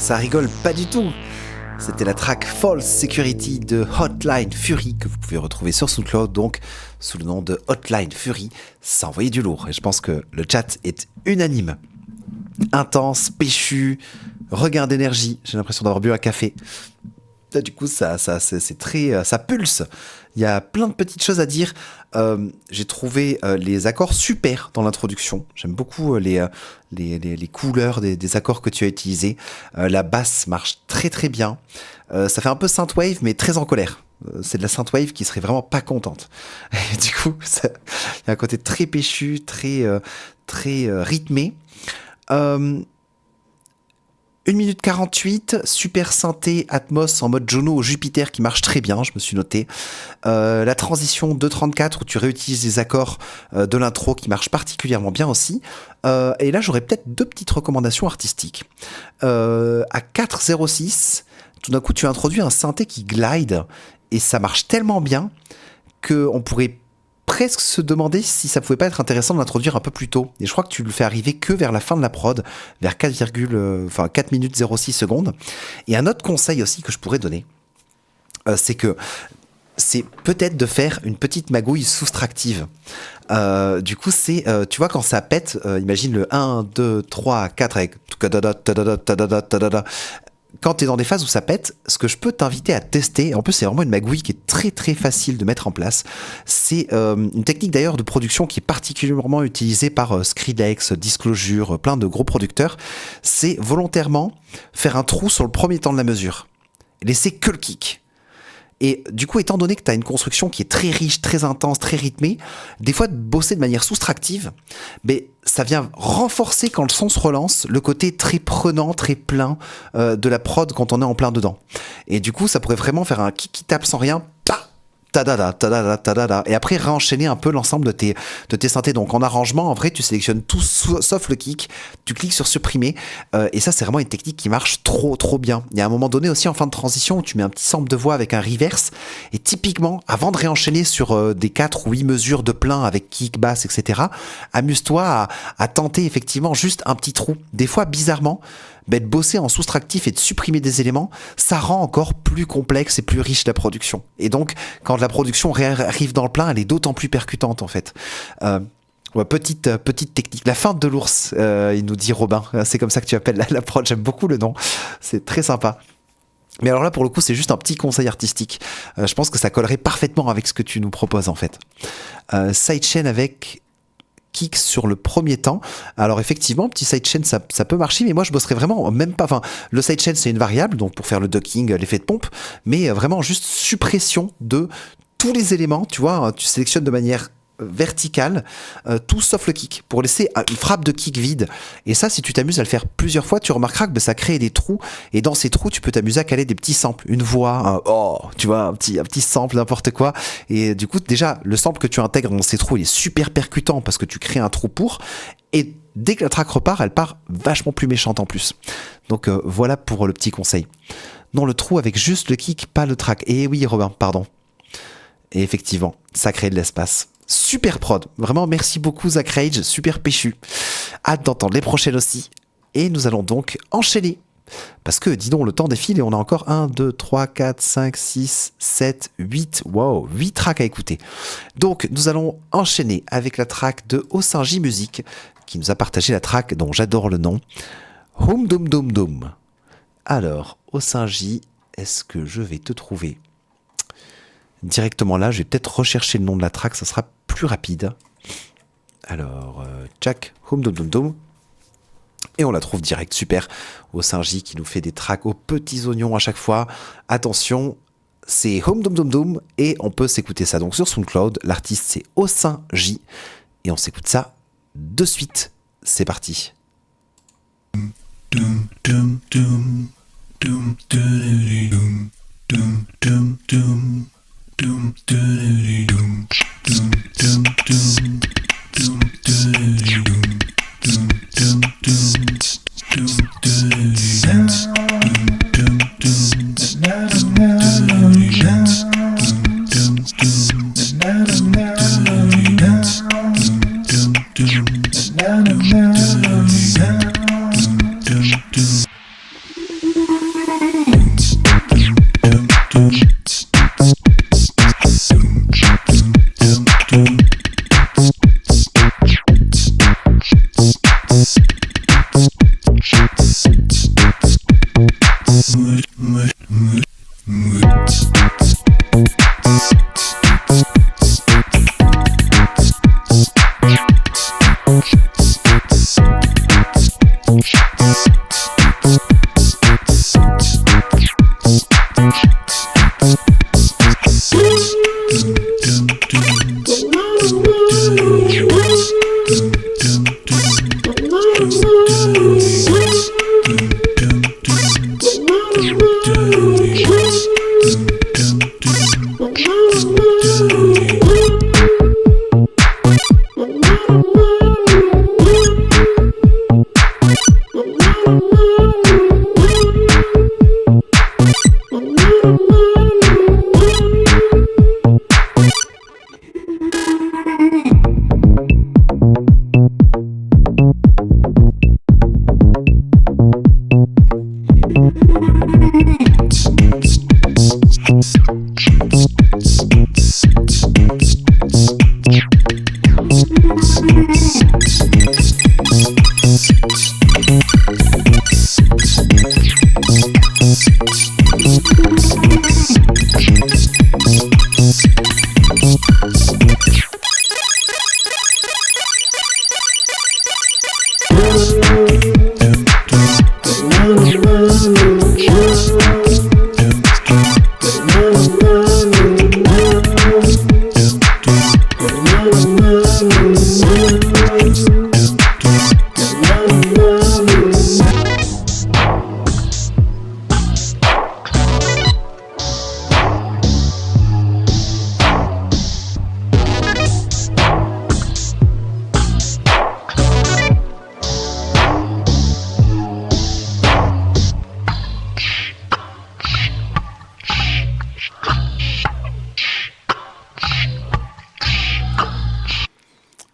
ça rigole pas du tout. C'était la track False Security de Hotline Fury que vous pouvez retrouver sur SoundCloud, donc sous le nom de Hotline Fury. Ça envoyait du lourd et je pense que le chat est unanime. Intense, péchu, regain d'énergie. J'ai l'impression d'avoir bu un café. Là, du coup, c'est très, ça pulse. Il y a plein de petites choses à dire. J'ai trouvé les accords super dans l'introduction. J'aime beaucoup les couleurs des accords que tu as utilisés. La basse marche très très bien. Ça fait un peu synthwave, mais très en colère. C'est de la synthwave qui serait vraiment pas contente. Et du coup, il y a un côté très péchu, très rythmé. 1 minute 48, super synthé Atmos en mode Juno ou Jupiter qui marche très bien, je me suis noté. La transition 2.34 où tu réutilises les accords de l'intro qui marchent particulièrement bien aussi. Et là, j'aurais peut-être 2 petites recommandations artistiques. À 4.06, tout d'un coup, tu introduis un synthé qui glide et ça marche tellement bien qu'on pourrait presque se demander si ça pouvait pas être intéressant de l'introduire un peu plus tôt. Et je crois que tu le fais arriver que vers la fin de la prod, vers 4 minutes 06 secondes. Et un autre conseil aussi que je pourrais donner, c'est peut-être de faire une petite magouille soustractive. Du coup, c'est, tu vois, quand ça pète, imagine le 1, 2, 3, 4 avec... Quand tu es dans des phases où ça pète, ce que je peux t'inviter à tester, en plus c'est vraiment une magouille qui est très très facile de mettre en place, c'est une technique d'ailleurs de production qui est particulièrement utilisée par Skrillex, Disclosure, plein de gros producteurs, c'est volontairement faire un trou sur le premier temps de la mesure, laisser que le kick. Et du coup, étant donné que tu as une construction qui est très riche, très intense, très rythmée, des fois de bosser de manière soustractive, mais ça vient renforcer quand le son se relance, le côté très prenant, très plein de la prod quand on est en plein dedans. Et du coup, ça pourrait vraiment faire un kick qui tape sans rien, tadada, tadada, tadada, et après réenchaîner un peu l'ensemble de tes synthés. Donc en arrangement, en vrai, tu sélectionnes tout sauf le kick, tu cliques sur supprimer, et ça c'est vraiment une technique qui marche trop bien. Il y a un moment donné aussi en fin de transition où tu mets un petit sample de voix avec un reverse, et typiquement, avant de réenchaîner sur des 4 ou 8 mesures de plein avec kick, basse, etc., amuse-toi à tenter effectivement juste un petit trou. Des fois, bizarrement, de bosser en soustractif et de supprimer des éléments, ça rend encore plus complexe et plus riche la production. Et donc, quand la production arrive dans le plein, elle est d'autant plus percutante en fait. Petite technique. La feinte de l'ours, il nous dit Robin. C'est comme ça que tu appelles la prod. J'aime beaucoup le nom. C'est très sympa. Mais alors là, pour le coup, c'est juste un petit conseil artistique. Je pense que ça collerait parfaitement avec ce que tu nous proposes en fait. Sidechain avec kick sur le premier temps. Alors effectivement, petit sidechain, ça peut marcher, mais moi je bosserais vraiment même pas. Enfin, le sidechain c'est une variable, donc pour faire le ducking, l'effet de pompe, mais vraiment juste suppression de tous les éléments. Tu vois, tu sélectionnes de manière verticale tout sauf le kick pour laisser une frappe de kick vide. Et ça, si tu t'amuses à le faire plusieurs fois, tu remarqueras que ça crée des trous. Et dans ces trous, tu peux t'amuser à caler des petits samples, une voix, tu vois, un petit sample, n'importe quoi. Et du coup, déjà, le sample que tu intègres dans ces trous, il est super percutant parce que tu crées un trou pour. Et dès que la track repart, elle part vachement plus méchante en plus. Donc voilà pour le petit conseil. Non, le trou avec juste le kick, pas le track. Et oui, Robin, pardon. Et effectivement, ça crée de l'espace. Super prod, vraiment merci beaucoup Zach Rage, super péchu. Hâte d'entendre les prochaines aussi. Et nous allons donc enchaîner. Parce que, dis donc, le temps défile et on a encore 1, 2, 3, 4, 5, 6, 7, 8. Wow, 8 tracks à écouter. Donc, nous allons enchaîner avec la track de Osinji Music, qui nous a partagé la track dont j'adore le nom. Hum Dum Dum Dum. Alors, Osinji, est-ce que je vais te trouver directement là? Je vais peut-être rechercher le nom de la track, ça sera plus rapide. Alors, Jack, Hum Dum Dum Dum. Et on la trouve direct, super. Osinji qui nous fait des tracks aux petits oignons à chaque fois. Attention, c'est Hum Dum Dum Dum et on peut s'écouter ça donc sur SoundCloud. L'artiste c'est Osinji et on s'écoute ça de suite. C'est parti. Dum dum dum dum dum dum dum dum. Dum dum dum dum dum dum dum dum dum dum.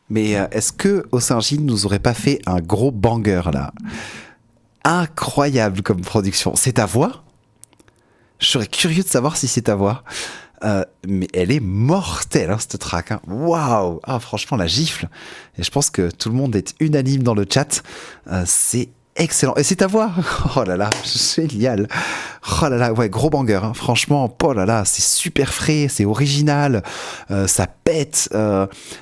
Mais est-ce que Osingil nous aurait pas fait un gros banger là? Incroyable comme production. C'est ta voix? Je serais curieux de savoir si c'est ta voix. Mais elle est mortelle, hein, cette track. Hein. Waouh! Ah, franchement, la gifle. Et je pense que tout le monde est unanime dans le chat. C'est excellent. Et c'est ta voix? Oh là là, génial. Oh là là, ouais, gros banger. Hein. Franchement, oh là là, c'est super frais, c'est original, ça pète,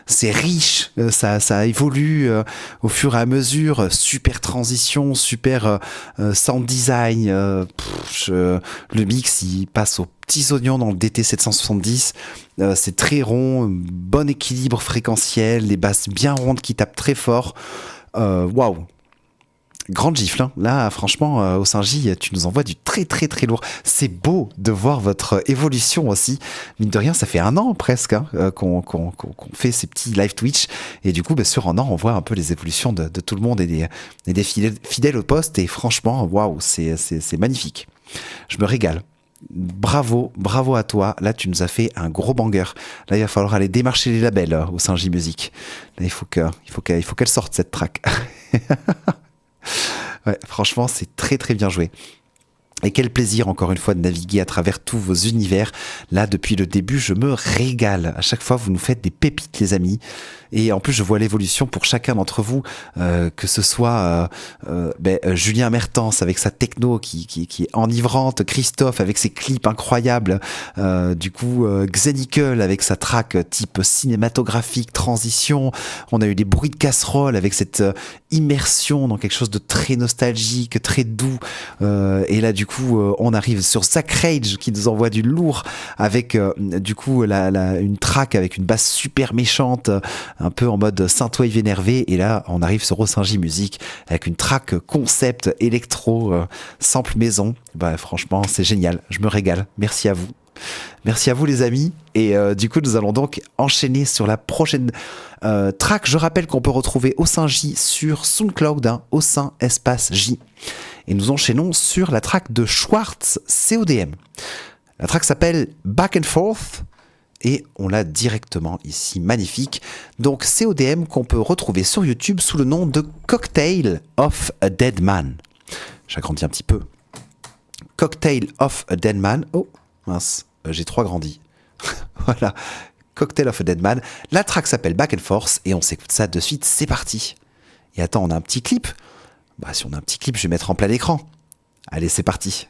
c'est riche, ça évolue au fur et à mesure. Super transition, super sound design. Le mix, il passe aux petits oignons dans le DT770. C'est très rond, bon équilibre fréquentiel, les basses bien rondes qui tapent très fort. Waouh! Grande gifle, hein. Là franchement Osingil, tu nous envoies du très très très lourd. C'est beau de voir votre évolution aussi. Mine de rien, ça fait 1 an presque hein, qu'on fait ces petits live Twitch. Et du coup, sur 1 an, on voit un peu les évolutions de tout le monde et des fidèles au poste. Et franchement, waouh, c'est magnifique. Je me régale. Bravo à toi. Là, tu nous as fait un gros banger. Là, il va falloir aller démarcher les labels Osingil Music. Là, il faut qu'elle sorte cette track. Ouais, franchement, c'est très très bien joué. Et quel plaisir encore une fois de naviguer à travers tous vos univers. Là, depuis le début, je me régale. À chaque fois, vous nous faites des pépites, les amis. Et en plus, je vois l'évolution pour chacun d'entre vous, que ce soit Julien Mertens avec sa techno qui est enivrante, Christophe avec ses clips incroyables, Xenical avec sa track type cinématographique, transition. On a eu des bruits de casserole avec cette immersion dans quelque chose de très nostalgique, très doux. Et là, du coup, on arrive sur Zach Rage qui nous envoie du lourd avec une track avec une basse super méchante, un peu en mode synthwave énervé. Et là, on arrive sur Osingil Music avec une track concept électro, sample maison. Bah, franchement, c'est génial. Je me régale. Merci à vous. Merci à vous les amis. Et du coup, nous allons donc enchaîner sur la prochaine track. Je rappelle qu'on peut retrouver Osingil sur SoundCloud, hein, Ossin espace J. Et nous enchaînons sur la track de Schwartz CODM. La track s'appelle Back and Forth. Et on l'a directement ici, magnifique. Donc CODM qu'on peut retrouver sur YouTube sous le nom de Cocktail of a Dead Man. J'agrandis un petit peu. Cocktail of a Dead Man. Oh, mince, j'ai trop agrandi. Voilà, Cocktail of a Dead Man. La track s'appelle Back and Forth et on s'écoute ça de suite, c'est parti. Et attends, on a un petit clip. Bah si on a un petit clip, je vais mettre en plein écran. Allez, c'est parti.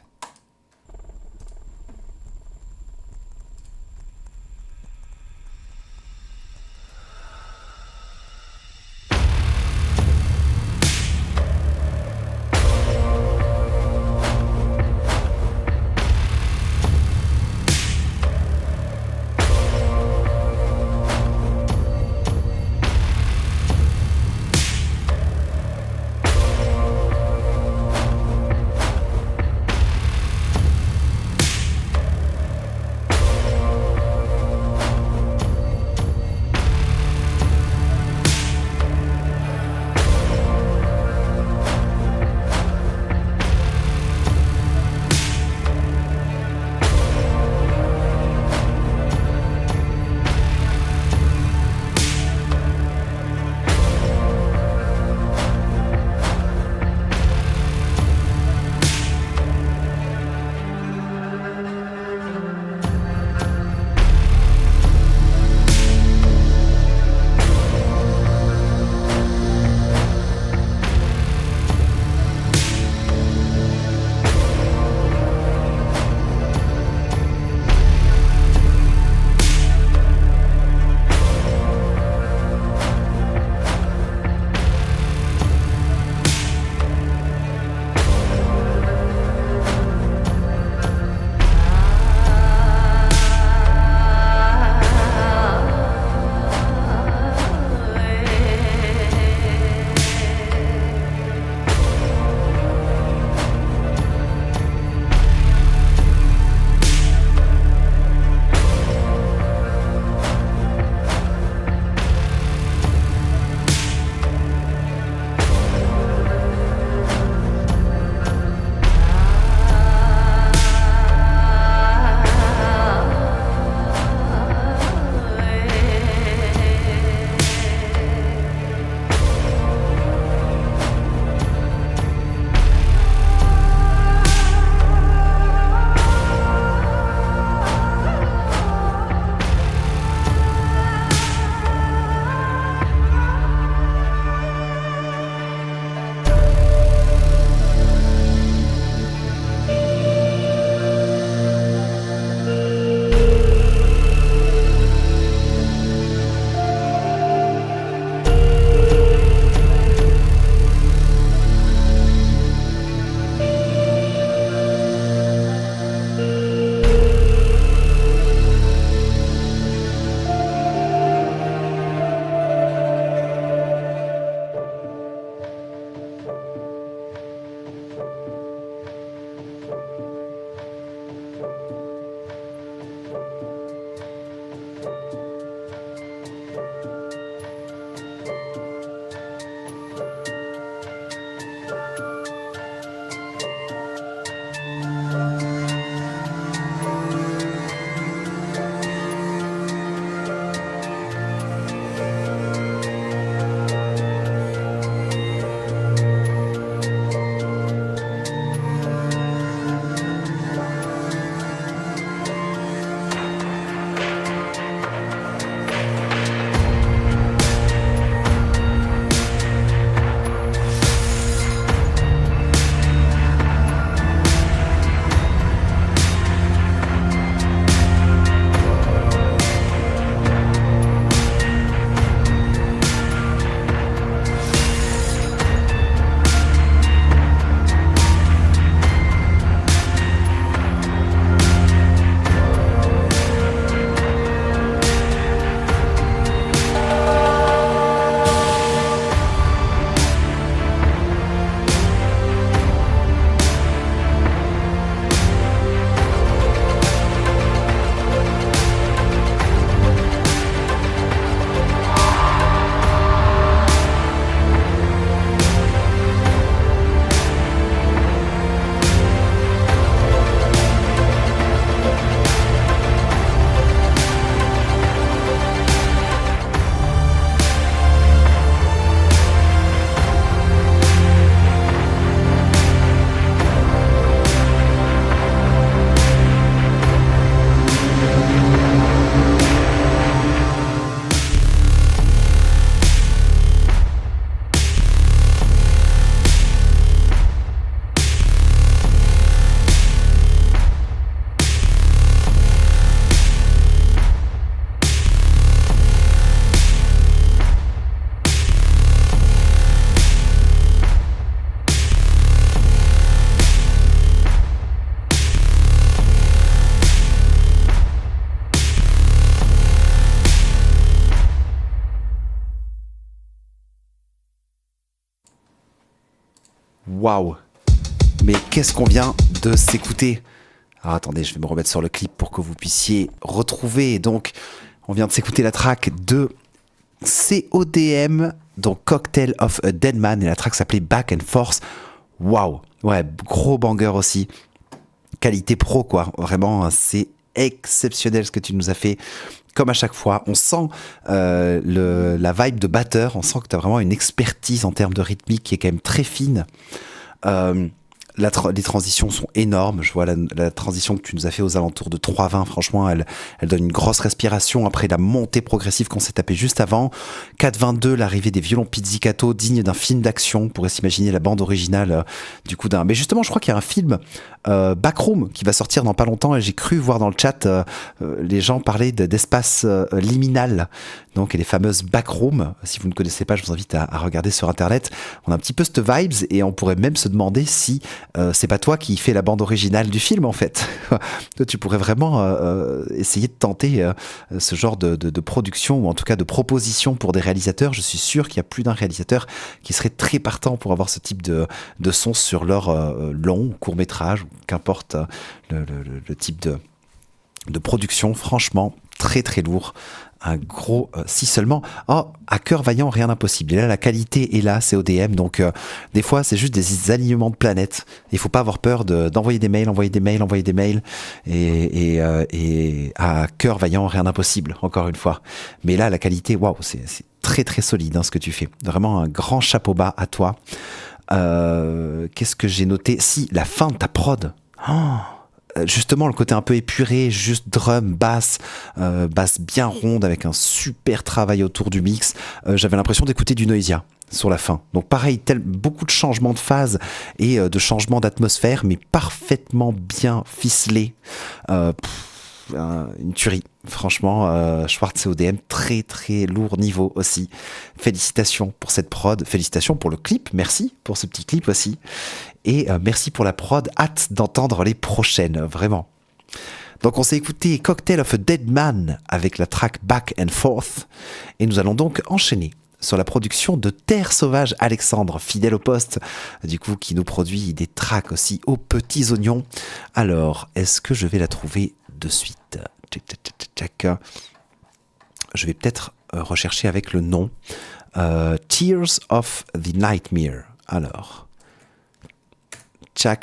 Waouh! Mais qu'est-ce qu'on vient de s'écouter? Alors attendez, je vais me remettre sur le clip pour que vous puissiez retrouver. Donc, on vient de s'écouter la track de CODM, donc Cocktail of a Dead Man, et la track s'appelait Back and Forth. Waouh! Ouais, gros banger aussi. Qualité pro, quoi. Vraiment, c'est exceptionnel ce que tu nous as fait. Comme à chaque fois, on sent la vibe de batteur, on sent que tu as vraiment une expertise en termes de rythmique qui est quand même très fine. Les transitions sont énormes. Je vois la transition que tu nous as fait aux alentours de 3,20. Franchement, elle donne une grosse respiration après la montée progressive qu'on s'est tapée juste avant. 4,22, l'arrivée des violons pizzicato, digne d'un film d'action. On pourrait s'imaginer la bande originale du coup d'un. Mais justement, je crois qu'il y a un film Backroom qui va sortir dans pas longtemps et j'ai cru voir dans le chat les gens parler d'espace liminal. Donc, et les fameuses Backrooms. Si vous ne connaissez pas, je vous invite à regarder sur internet. On a un petit peu cette vibes et on pourrait même se demander si c'est pas toi qui fais la bande originale du film en fait. Toi, tu pourrais vraiment essayer de tenter ce genre de production ou en tout cas de proposition pour des réalisateurs. Je suis sûr qu'il y a plus d'un réalisateur qui serait très partant pour avoir ce type de son sur leur long court métrage, qu'importe le type de production. Franchement, très très lourd. Un gros si seulement. Oh, à cœur vaillant, rien d'impossible. Et là, la qualité est là, c'est ODM. Donc, des fois, c'est juste des alignements de planètes. Il faut pas avoir peur d'envoyer des mails. Et à cœur vaillant, rien d'impossible, encore une fois. Mais là, la qualité, waouh, c'est très très solide ce que tu fais. Vraiment un grand chapeau bas à toi. Qu'est-ce que j'ai noté? Si, la fin de ta prod. Oh, justement, le côté un peu épuré, juste drum, basse bien ronde avec un super travail autour du mix. J'avais l'impression d'écouter du Noisia sur la fin. Donc pareil, beaucoup de changements de phase et de changements d'atmosphère, mais parfaitement bien ficelé. Une tuerie. Franchement, Schwartz et ODM, très très lourd niveau aussi. Félicitations pour cette prod, félicitations pour le clip, merci pour ce petit clip aussi. Et merci pour la prod, hâte d'entendre les prochaines, vraiment. Donc on s'est écouté Cocktail of a Dead Man avec la track Back and Forth. Et nous allons donc enchaîner sur la production de Terre Sauvage Alexandre, fidèle au poste, du coup, qui nous produit des tracks aussi aux petits oignons. Alors, est-ce que je vais la trouver de suite? Je vais peut-être rechercher avec le nom. Tears of the Nightmare. Alors,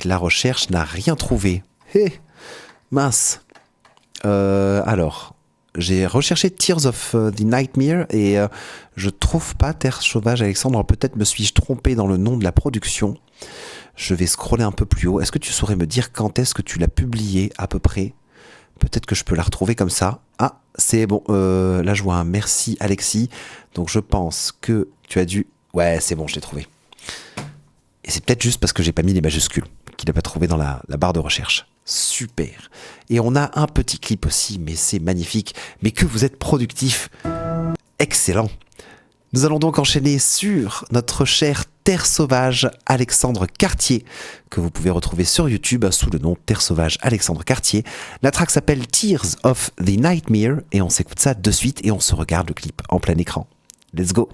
la recherche n'a rien trouvé. Mince. Alors, j'ai recherché Tears of the Nightmare et je trouve pas Terre Sauvage Alexandre. Peut-être me suis-je trompé dans le nom de la production. Je vais scroller un peu plus haut. Est-ce que tu saurais me dire quand est-ce que tu l'as publié à peu près? Peut-être que je peux la retrouver comme ça. Ah, c'est bon. Là, je vois un merci Alexis. Donc, je pense que tu as dû... Ouais, c'est bon, je l'ai trouvé. Et c'est peut-être juste parce que j'ai pas mis les majuscules qu'il n'a pas trouvé dans la barre de recherche. Super. Et on a un petit clip aussi, mais c'est magnifique. Mais que vous êtes productif. Excellent. Nous allons donc enchaîner sur notre cher Terre Sauvage Alexandre Cartier, que vous pouvez retrouver sur YouTube sous le nom Terre Sauvage Alexandre Cartier. La track s'appelle Tears of the Nightmare et on s'écoute ça de suite et on se regarde le clip en plein écran. Let's go.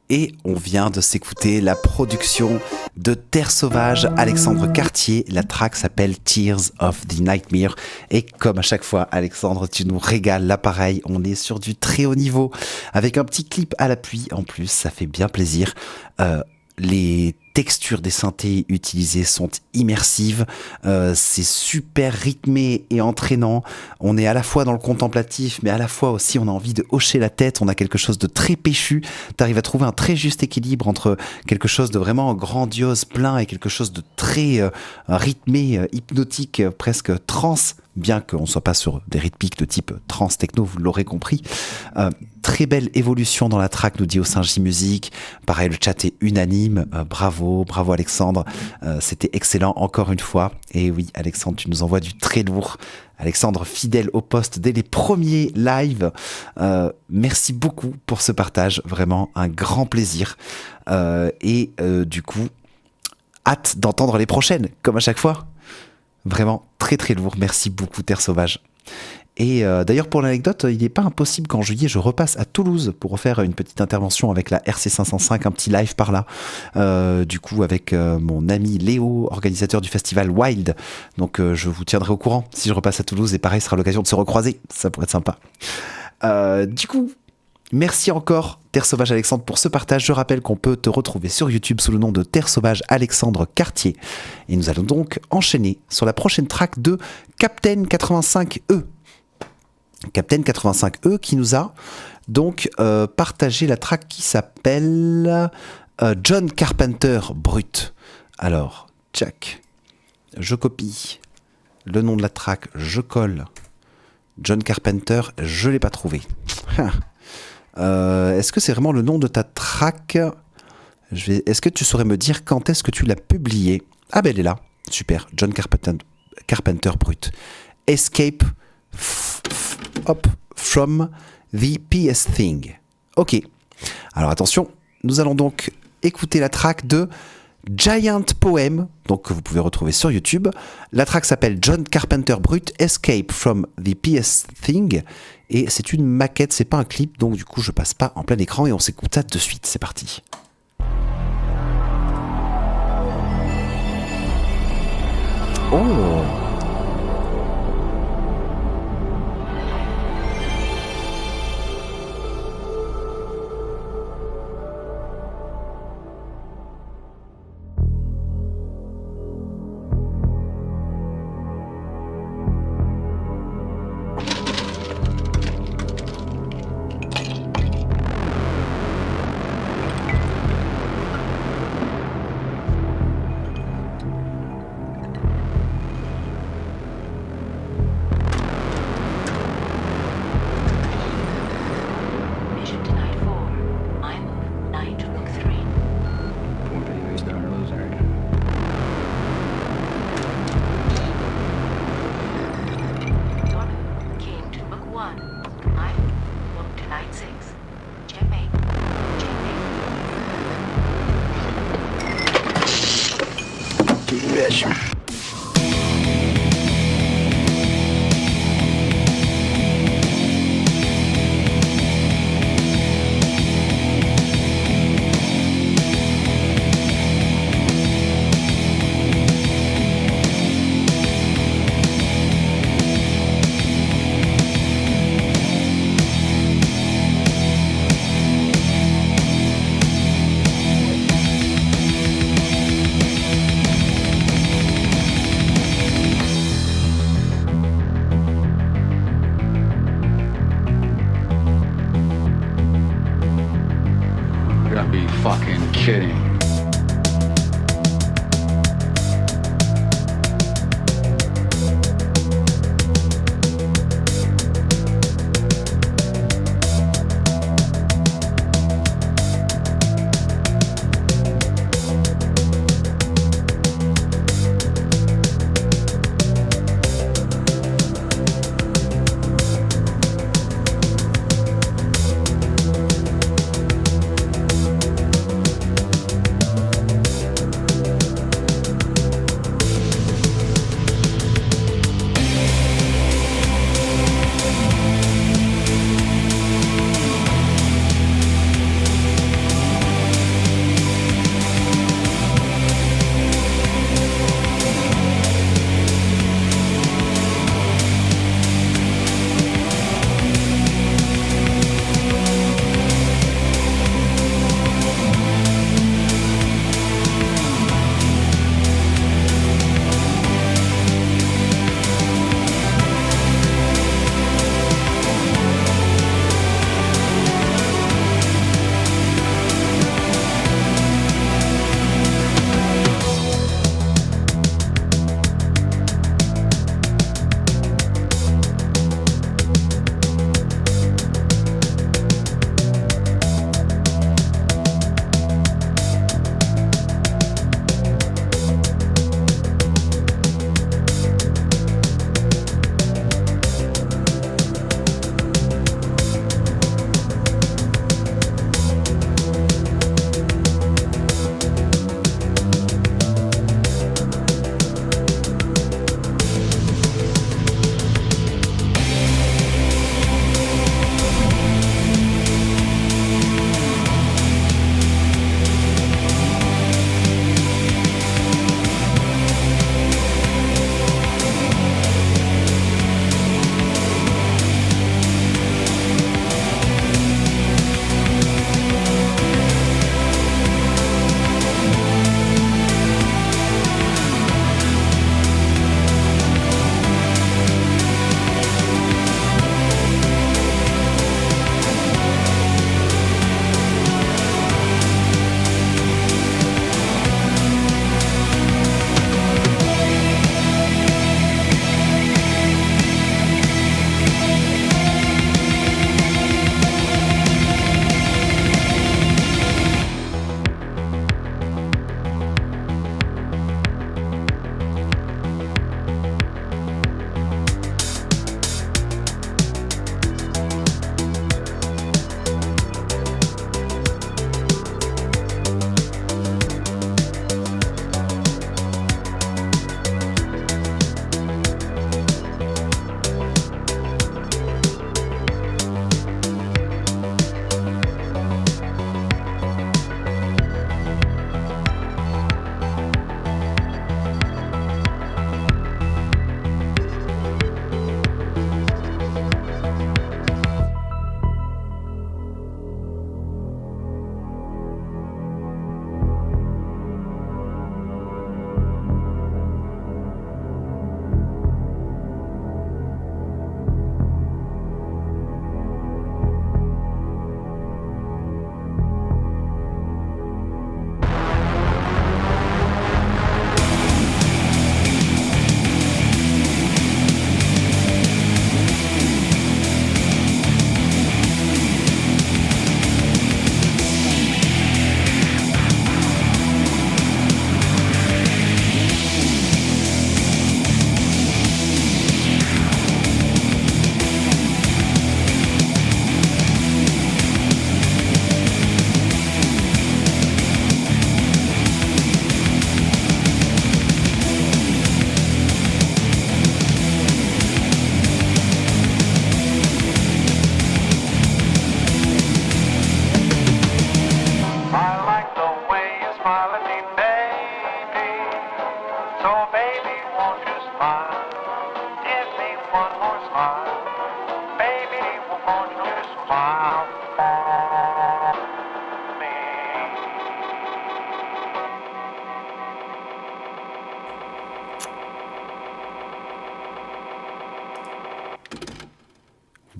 Et on vient de s'écouter la production de Terre Sauvage, Alexandre Cartier. La track s'appelle Tears of the Nightmare. Et comme à chaque fois, Alexandre, tu nous régales. Là, pareil, on est sur du très haut niveau. Avec un petit clip à l'appui. En plus, ça fait bien plaisir. Les textures des synthés utilisées sont immersives, c'est super rythmé et entraînant. On est à la fois dans le contemplatif, mais à la fois aussi on a envie de hocher la tête. On a quelque chose de très péchu. T'arrives à trouver un très juste équilibre entre quelque chose de vraiment grandiose, plein, et quelque chose de très rythmé, hypnotique, presque trance, bien qu'on ne soit pas sur des rythmiques de type trance techno, vous l'aurez compris. Très belle évolution dans la track, nous dit Osinji Music. Pareil, le chat est unanime. Bravo Alexandre. C'était excellent encore une fois. Et oui, Alexandre, tu nous envoies du très lourd. Alexandre, fidèle au poste dès les premiers lives. Merci beaucoup pour ce partage. Vraiment un grand plaisir. Du coup, hâte d'entendre les prochaines, comme à chaque fois. Vraiment très très lourd. Merci beaucoup, Terre Sauvage. Et d'ailleurs, pour l'anecdote, il n'est pas impossible qu'en juillet, je repasse à Toulouse pour refaire une petite intervention avec la RC505, un petit live par là. Du coup, avec mon ami Léo, organisateur du festival Wild. Donc, je vous tiendrai au courant si je repasse à Toulouse. Et pareil, ce sera l'occasion de se recroiser. Ça pourrait être sympa. Du coup, merci encore, Terre Sauvage Alexandre, pour ce partage. Je rappelle qu'on peut te retrouver sur YouTube sous le nom de Terre Sauvage Alexandre Cartier. Et nous allons donc enchaîner sur la prochaine track de Captain 85E. Captain 85E qui nous a donc partagé la track qui s'appelle John Carpenter Brut. Alors, check. Je copie le nom de la track, je colle. John Carpenter, je ne l'ai pas trouvé. Est-ce que c'est vraiment le nom de ta track ? Est-ce que tu saurais me dire quand est-ce que tu l'as publié ? Ah ben elle est là. Super. John Carpenter Brut. Escape from the PS Thing. Ok. Alors attention, nous allons donc écouter la track de Giant Poem, donc que vous pouvez retrouver sur YouTube. La track s'appelle John Carpenter Brut, Escape from the PS Thing, et c'est une maquette, c'est pas un clip, donc du coup je passe pas en plein écran et on s'écoute ça de suite. C'est parti. Oh.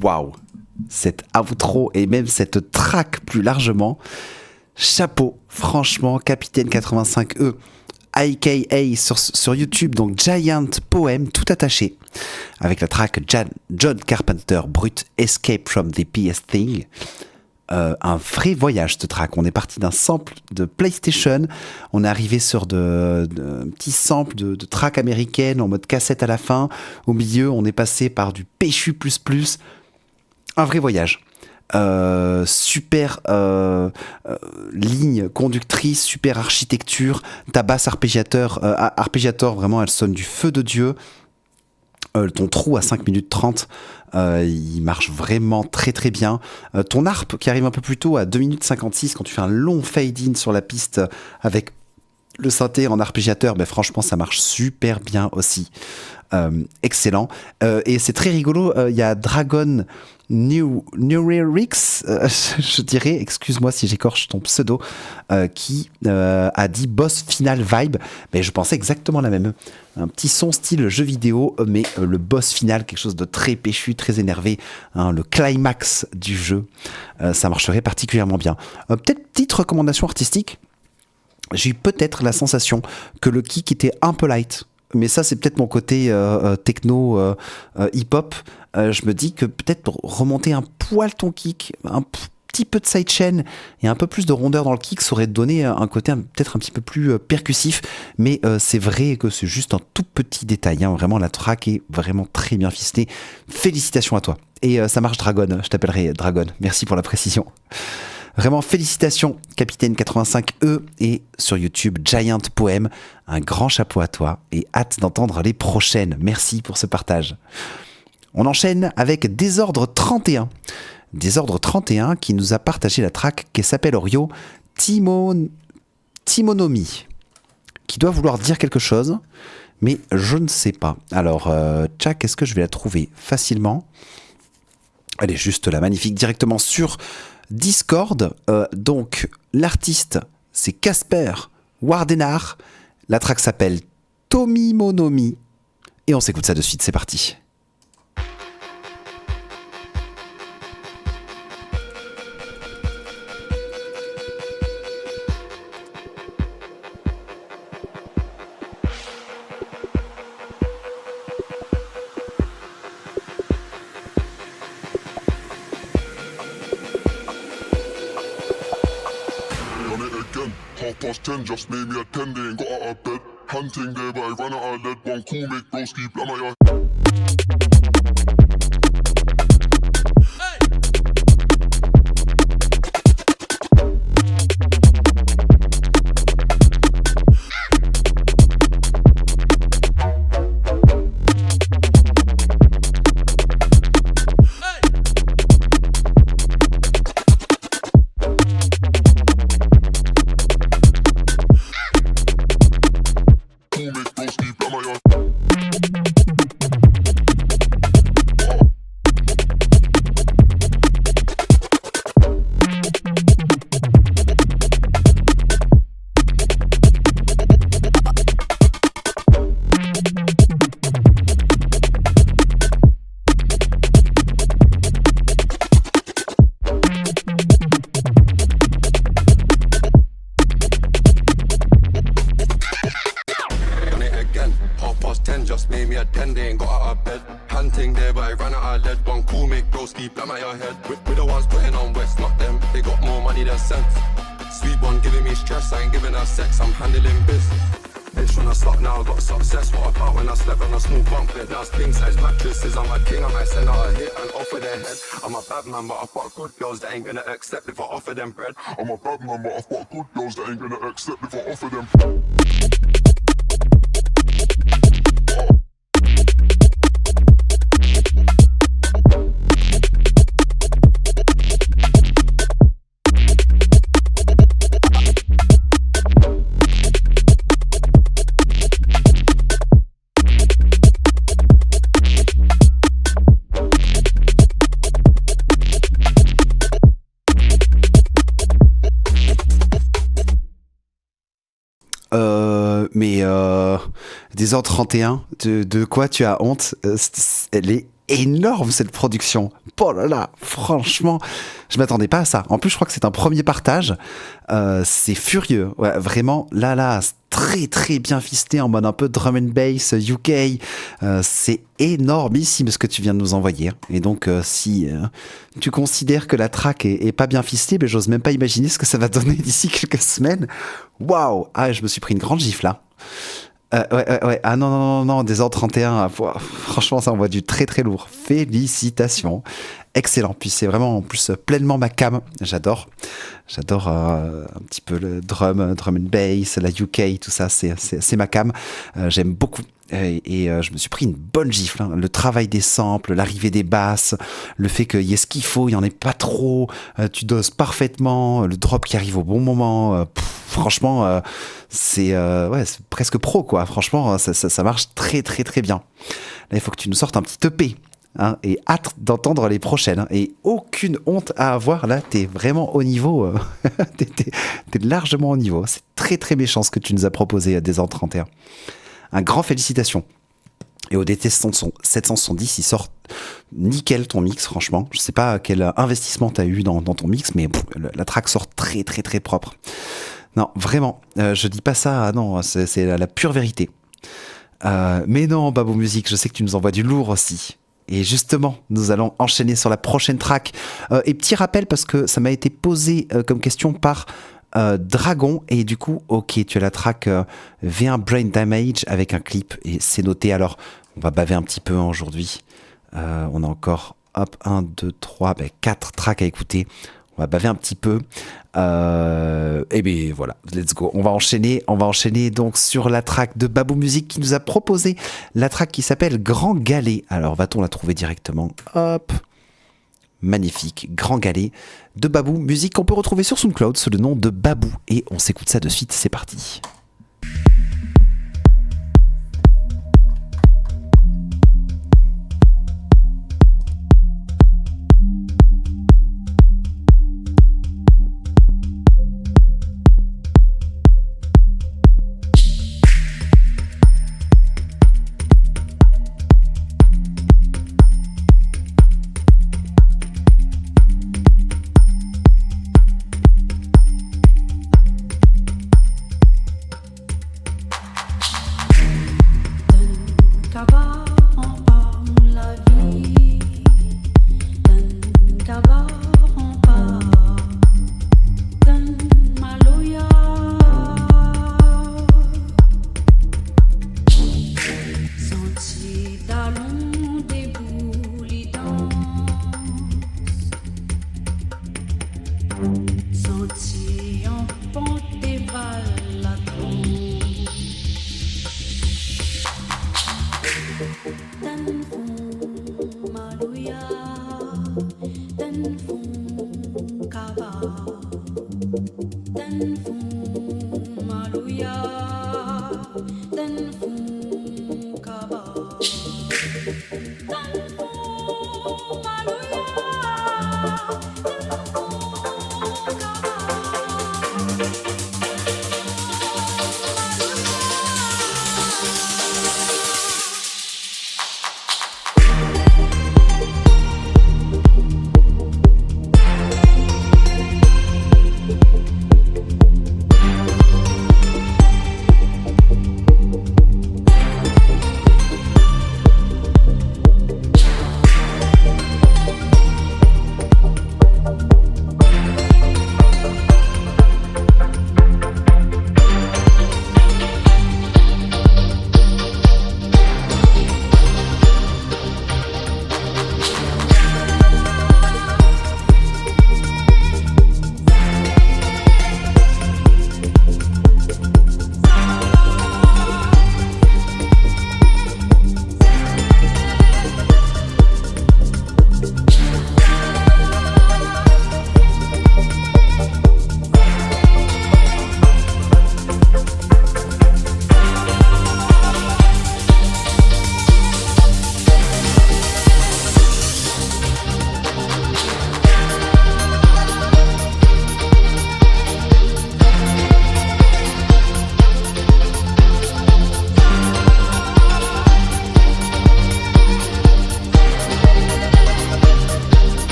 Waouh, cette outro et même cette track plus largement, chapeau, franchement, Capitaine 85E, aka sur YouTube, donc Giant Poem, tout attaché, avec la track John Carpenter, Brut, Escape from the PS Thing. Un vrai voyage, cette track. On est parti d'un sample de PlayStation, on est arrivé sur de petits samples de track américaine en mode cassette à la fin. Au milieu, on est passé par du PHU++. Un vrai voyage. Super ligne conductrice, super architecture. Ta basse arpégiator, vraiment, elle sonne du feu de Dieu. Ton trou à 5 minutes 30, il marche vraiment très très bien. Ton harpe qui arrive un peu plus tôt à 2 minutes 56 quand tu fais un long fade-in sur la piste avec le synthé en arpégiateur, ben franchement ça marche super bien aussi. Excellent. Et c'est très rigolo, il y a Dragon Neurerix, je dirais, excuse-moi si j'écorche ton pseudo, qui a dit boss final vibe. Mais je pensais exactement la même. Un petit son style jeu vidéo, mais le boss final, quelque chose de très péchu, très énervé, hein, le climax du jeu, ça marcherait particulièrement bien. Peut-être petite recommandation artistique, j'ai eu peut-être la sensation que le kick était un peu light. Mais ça, c'est peut-être mon côté techno, hip-hop. Je me dis que peut-être pour remonter un poil ton kick, un petit peu de sidechain et un peu plus de rondeur dans le kick, ça aurait donné un côté peut-être un petit peu plus percussif. Mais c'est vrai que c'est juste un tout petit détail. Hein. Vraiment, la track est vraiment très bien ficelée. Félicitations à toi. Et ça marche, Dragon. Je t'appellerai Dragon. Merci pour la précision. Vraiment, félicitations, Capitaine 85E, et sur YouTube, Giant Poem. Un grand chapeau à toi et hâte d'entendre les prochaines. Merci pour ce partage. On enchaîne avec Désordre 31. Désordre 31 qui nous a partagé la track qui s'appelle Orio Timonomi, qui doit vouloir dire quelque chose, mais je ne sais pas. Alors, Tchak, est-ce que je vais la trouver facilement ? Elle est juste là, magnifique, directement sur Discord. Donc l'artiste c'est Casper Wardenar, la track s'appelle Tomimonomi et on s'écoute ça de suite, c'est parti. Past 10, just made me a 10, they ain't got out of bed. Hunting there, but I ran out of lead. One cool, make broski, blam at your accept if I offer them bread. I'm a bad man, but I've got good girls that ain't gonna accept if I offer them. Mais Désordre 31, de quoi tu as honte? Elle est énorme cette production. Oh là là, franchement, je m'attendais pas à ça. En plus, je crois que c'est un premier partage. C'est furieux. Ouais, vraiment, là, c'est très très bien fisté en mode un peu drum and bass UK. C'est énormissime ce que tu viens de nous envoyer. Et donc, si tu considères que la track est pas bien fistée, ben, j'ose même pas imaginer ce que ça va donner d'ici quelques semaines. Waouh! Ah, je me suis pris une grande gifle là. Ouais. Ah non, Désordre 31. Franchement, ça envoie du très très lourd. Félicitations. Excellent. Puis c'est vraiment en plus pleinement ma cam. J'adore un petit peu le drum and bass, la UK, tout ça. C'est ma cam. J'aime beaucoup. Et je me suis pris une bonne gifle. Hein. Le travail des samples, l'arrivée des basses, le fait qu'il y ait ce qu'il faut, il n'y en ait pas trop, tu doses parfaitement, le drop qui arrive au bon moment. Franchement, c'est presque pro, quoi. Franchement, ça marche très, très, très bien. Là, il faut que tu nous sortes un petit EP. Hein, et hâte d'entendre les prochaines. Hein, et aucune honte à avoir. Là, t'es vraiment au niveau. T'es largement au niveau. C'est très, très méchant ce que tu nous as proposé à Désordre 31. Un grand félicitations. Et au DT 770, il sort nickel ton mix, franchement. Je sais pas quel investissement t'as eu dans ton mix, mais la track sort très très très propre. Non, vraiment, je dis pas ça, non, c'est la pure vérité. Mais non, Babou Musique, je sais que tu nous envoies du lourd aussi. Et justement, nous allons enchaîner sur la prochaine track. Et petit rappel, parce que ça m'a été posé comme question par Dragon, et du coup, ok, tu as la track V1 Brain Damage avec un clip, et c'est noté. Alors, on va baver un petit peu aujourd'hui. On a encore, 1, 2, 3, 4 tracks à écouter. On va baver un petit peu. Et bien voilà, let's go. On va enchaîner donc sur la track de Babou Musique qui nous a proposé la track qui s'appelle Grand Galet. Alors, va-t-on la trouver directement? Hop. Magnifique, Grand Galet de Babou Musique qu'on peut retrouver sur SoundCloud sous le nom de Babou. Et on s'écoute ça de suite, c'est parti.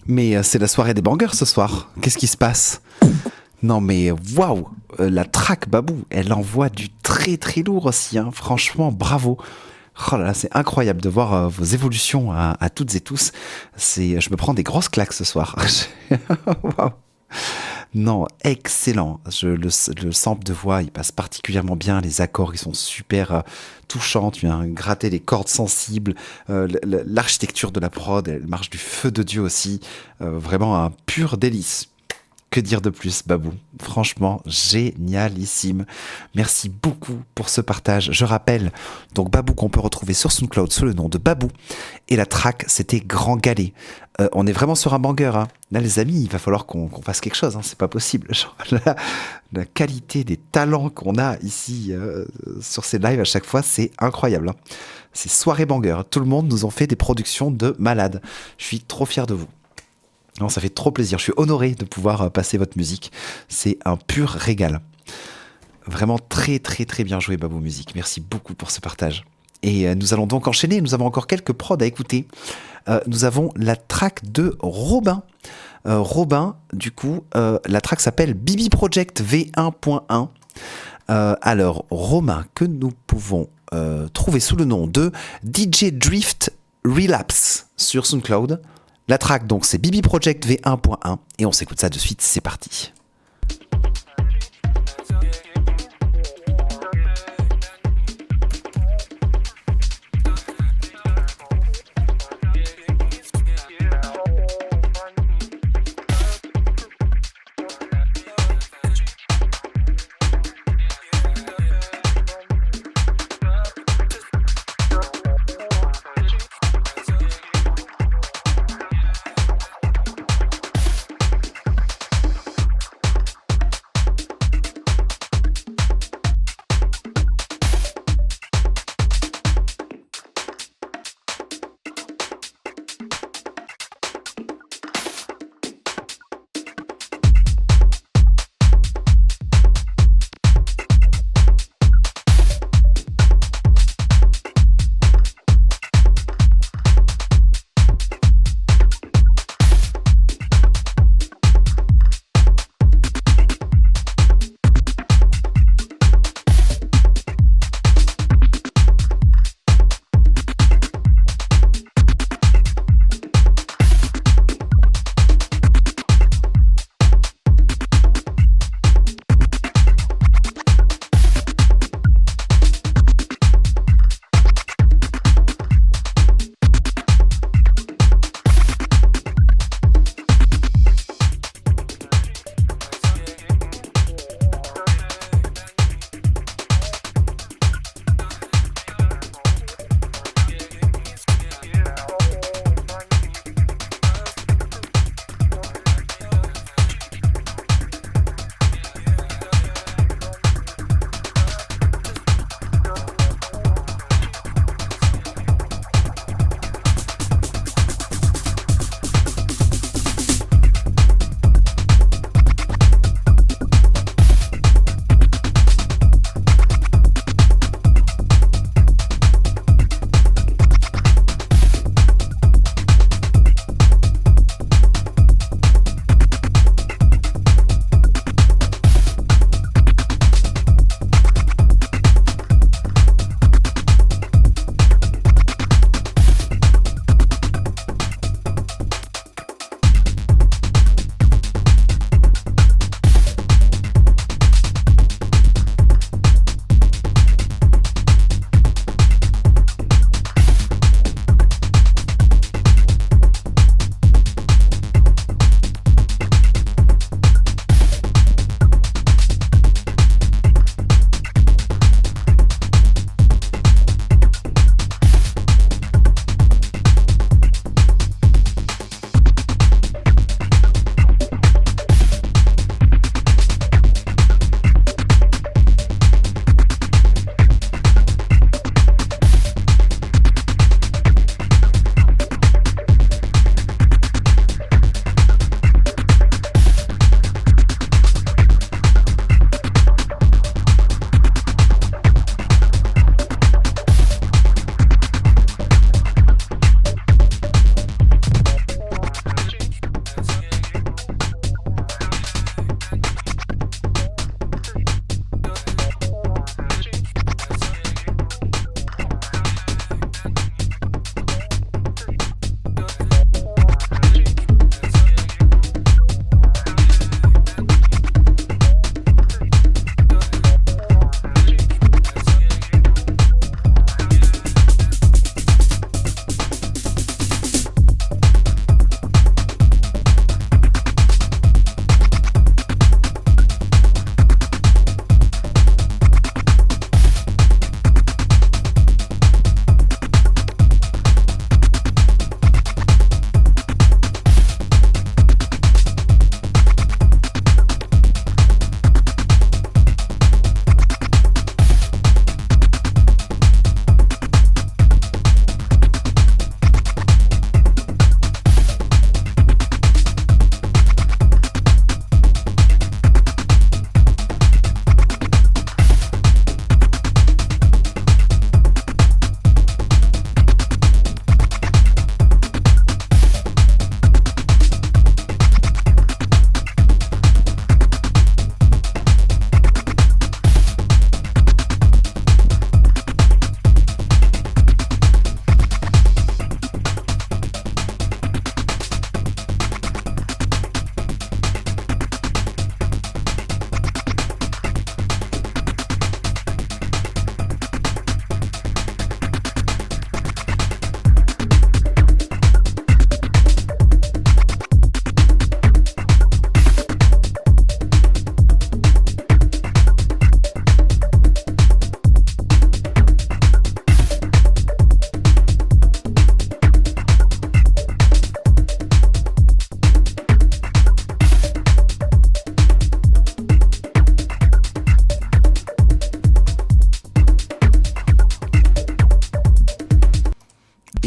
Mais c'est la soirée des bangers ce soir. Qu'est-ce qui se passe? Non mais waouh, la track Babou, elle envoie du très très lourd aussi, hein. Franchement, bravo. Oh là là, c'est incroyable de voir vos évolutions à toutes et tous. Je me prends des grosses claques ce soir. Waouh. Non, excellent. Le sample de voix, il passe particulièrement bien. Les accords, ils sont super touchants. Tu viens gratter les cordes sensibles. L'architecture de la prod, elle marche du feu de Dieu aussi. Vraiment un pur délice. Que dire de plus, Babou? Franchement, génialissime. Merci beaucoup pour ce partage. Je rappelle, donc Babou qu'on peut retrouver sur SoundCloud sous le nom de Babou. Et la track, c'était Grand Galet. On est vraiment sur un banger, hein. Là, les amis, il va falloir qu'on fasse quelque chose, hein. C'est pas possible. Genre, la qualité des talents qu'on a ici sur ces lives à chaque fois, c'est incroyable, hein. C'est soirée banger. Tout le monde nous en fait des productions de malades. Je suis trop fier de vous. Non, ça fait trop plaisir. Je suis honoré de pouvoir passer votre musique. C'est un pur régal. Vraiment très très très bien joué, Babou Musique. Merci beaucoup pour ce partage. Et nous allons donc enchaîner. Nous avons encore quelques prods à écouter. Nous avons la track de Robin. Robin, du coup, la track s'appelle Bibi Project V1.1. Alors, Robin, que nous pouvons trouver sous le nom de DJ Drift Relapse sur SoundCloud. La track, donc, c'est Bibi Project V1.1 et on s'écoute ça de suite, c'est parti.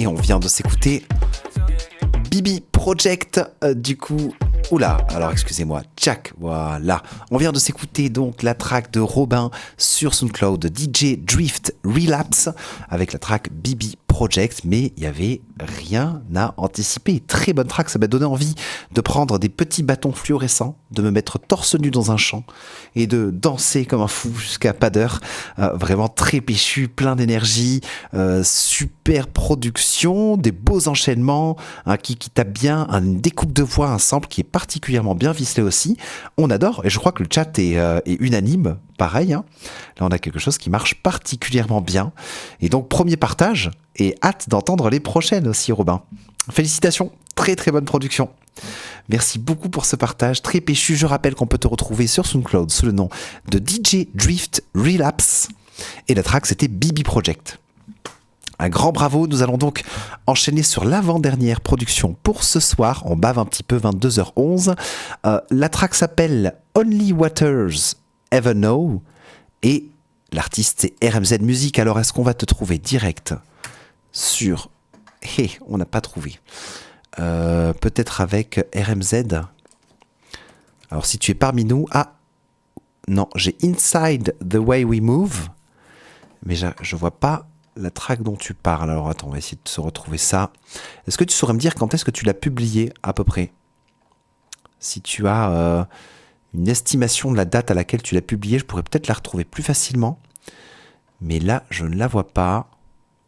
Et on vient de s'écouter Bibi Project, du coup... Oula, alors excusez-moi, Jack, voilà. On vient de s'écouter donc la track de Robin sur SoundCloud de DJ Drift Relapse avec la track Bibi Project, mais il y avait rien à anticiper. Très bonne track, ça m'a donné envie de prendre des petits bâtons fluorescents, de me mettre torse nu dans un champ et de danser comme un fou jusqu'à pas d'heure. Vraiment très péchu, plein d'énergie, super production, des beaux enchaînements, qui tape bien, une découpe de voix, un sample qui est particulièrement bien ficelé aussi. On adore, et je crois que le chat est unanime, pareil. Là, on a quelque chose qui marche particulièrement bien. Et donc, premier partage, et hâte d'entendre les prochaines aussi, Robin. Félicitations, très très bonne production. Merci beaucoup pour ce partage, très péchu. Je rappelle qu'on peut te retrouver sur SoundCloud sous le nom de DJ Drift Relapse. Et la track, c'était Bibi Project. Un grand bravo, nous allons donc enchaîner sur l'avant-dernière production pour ce soir. On bave un petit peu, 22h11. La track s'appelle Only Waters Ever Know et l'artiste c'est RMZ Music. Alors est-ce qu'on va te trouver direct sur... on n'a pas trouvé. Peut-être avec RMZ. Alors si tu es parmi nous... Ah, non, j'ai Inside the Way We Move. Mais je vois pas la track dont tu parles. Alors attends, on va essayer de se retrouver ça. Est-ce que tu saurais me dire quand est-ce que tu l'as publié à peu près? Si tu as une estimation de la date à laquelle tu l'as publié, je pourrais peut-être la retrouver plus facilement. Mais là, je ne la vois pas.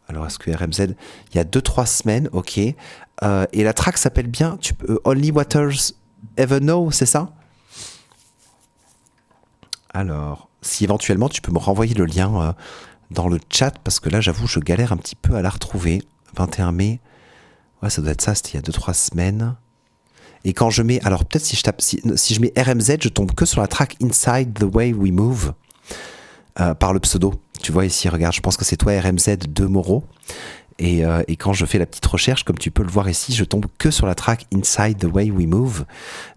Alors est-ce que RMZ, il y a 2-3 semaines, ok. Et la track s'appelle bien Only Waters Ever Know, c'est ça? Alors, si éventuellement tu peux me renvoyer le lien dans le chat, parce que là j'avoue je galère un petit peu à la retrouver. 21 mai, ouais ça doit être ça, c'était il y a 2-3 semaines. Et quand je mets, alors peut-être si je mets RMZ, je tombe que sur la track Inside the Way We Move, par le pseudo. Tu vois ici, regarde, je pense que c'est toi RMZ de Moreau. Et quand je fais la petite recherche, comme tu peux le voir ici, je tombe que sur la track Inside the Way We Move.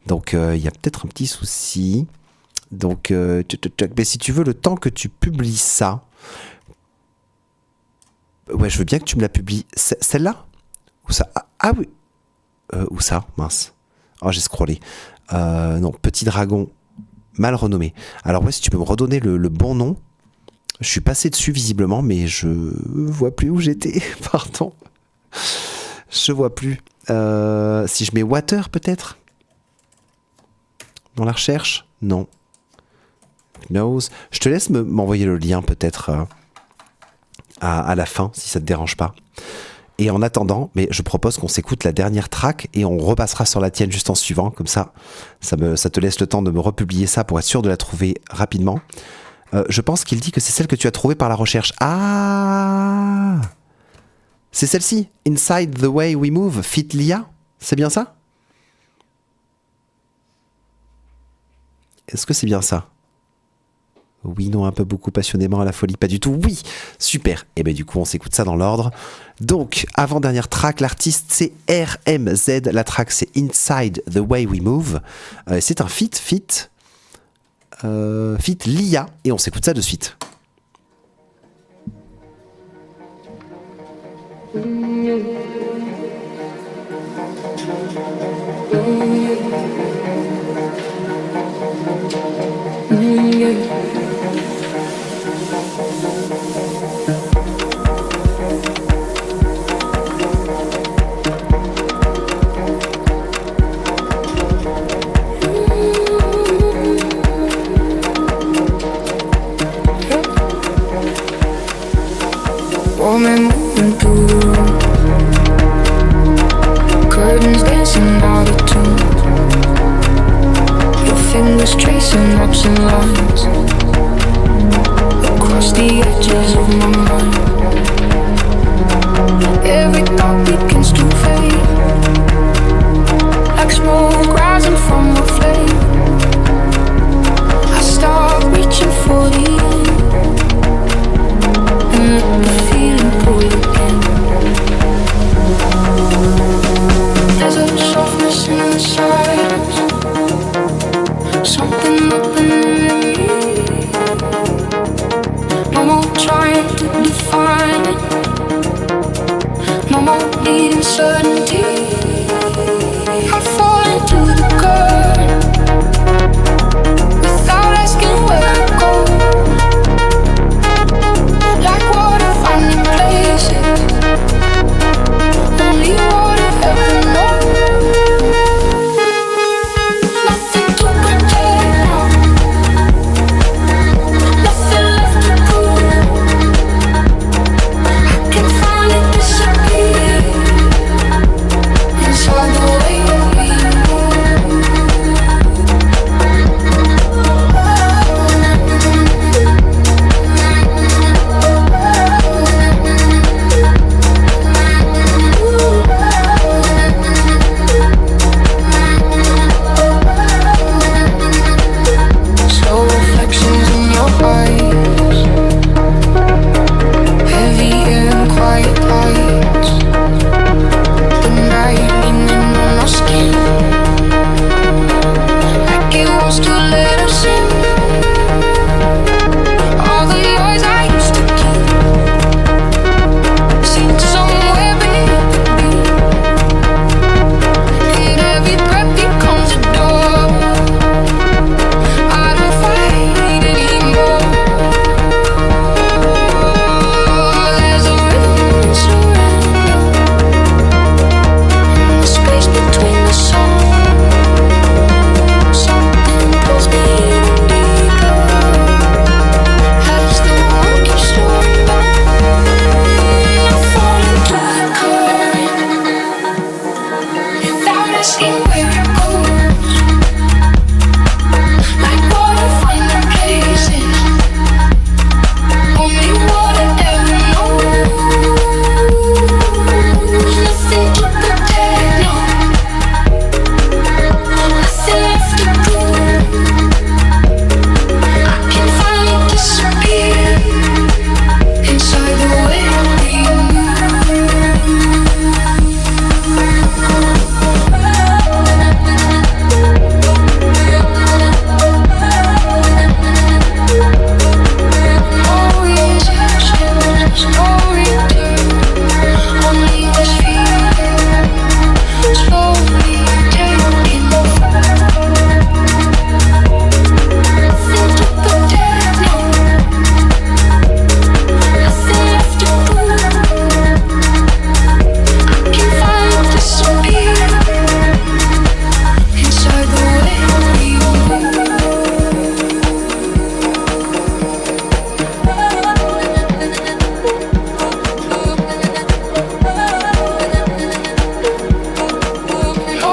Donc il y a peut-être un petit souci. Donc mais si tu veux, le temps que tu publies ça, ouais, je veux bien que tu me la publies. Celle-là? Ou ça? Ah oui. Où ça? Mince. Oh, j'ai scrollé. Non, Petit Dragon, mal renommé. Alors ouais, si tu peux me redonner le bon nom. Je suis passé dessus visiblement, mais je vois plus où j'étais. Pardon. Je vois plus. Si je mets Water peut-être dans la recherche? Non. Knows. Je te laisse m'envoyer le lien peut-être à la fin, si ça te dérange pas. Et en attendant, mais je propose qu'on s'écoute la dernière track et on repassera sur la tienne juste en suivant. Comme ça te laisse le temps de me republier ça pour être sûr de la trouver rapidement. Je pense qu'il dit que c'est celle que tu as trouvée par la recherche. Ah, c'est celle-ci, Inside the Way We Move, Fit Lia. C'est bien ça? Est-ce que c'est bien ça? Oui, non, un peu beaucoup passionnément à la folie, pas du tout. Oui, super. Et bien du coup, on s'écoute ça dans l'ordre. Donc, avant-dernière track, l'artiste c'est RMZ. La track c'est Inside the Way We Move. C'est un feat Lia. Et on s'écoute ça de suite. Woman moving through the room, curtains dancing out of tune, your fingers tracing ups and lines across the edges of my mind. Every thought begins to fade, like smoke rising from a flame. I start reaching for the end, and the feeling pull again. There's a softness in the silence, something opening in me. No more trying to define it, no more heart needing certainty. I fall into the current without asking where it goes. Like water finding places only water ever knows. Nothing to protect now, nothing left to prove. I can finally disappear inside the way we move. Slow reflections in your eyes, heavy air and quiet lights. The night leaning on our skin, like it wants to let us in. All the lies I used to keep seem somewhere beneath the beat, and every breath becomes a door. I don't fight anymore. There's a rhythm in surrender, in the space between the songs. Something pulls me even deeper as the world keeps slowing down. I fall into the current without asking where it goes. Like water finding places only water ever knows. Nothing to protect, no, nothing left to prove. I can finally disappear inside the way we Oh yes, there's no return, only this feeling slowly taking over. Nothing to protect, no, nothing left to prove. I can finally disappear inside the way we move.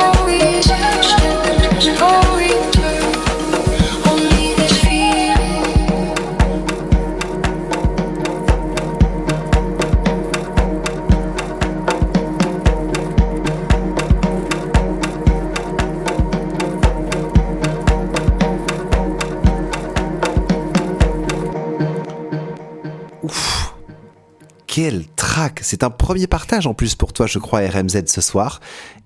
Oh yes, there's no return, only this feeling. Quel track! C'est un premier partage en plus pour toi, je crois, RMZ ce soir.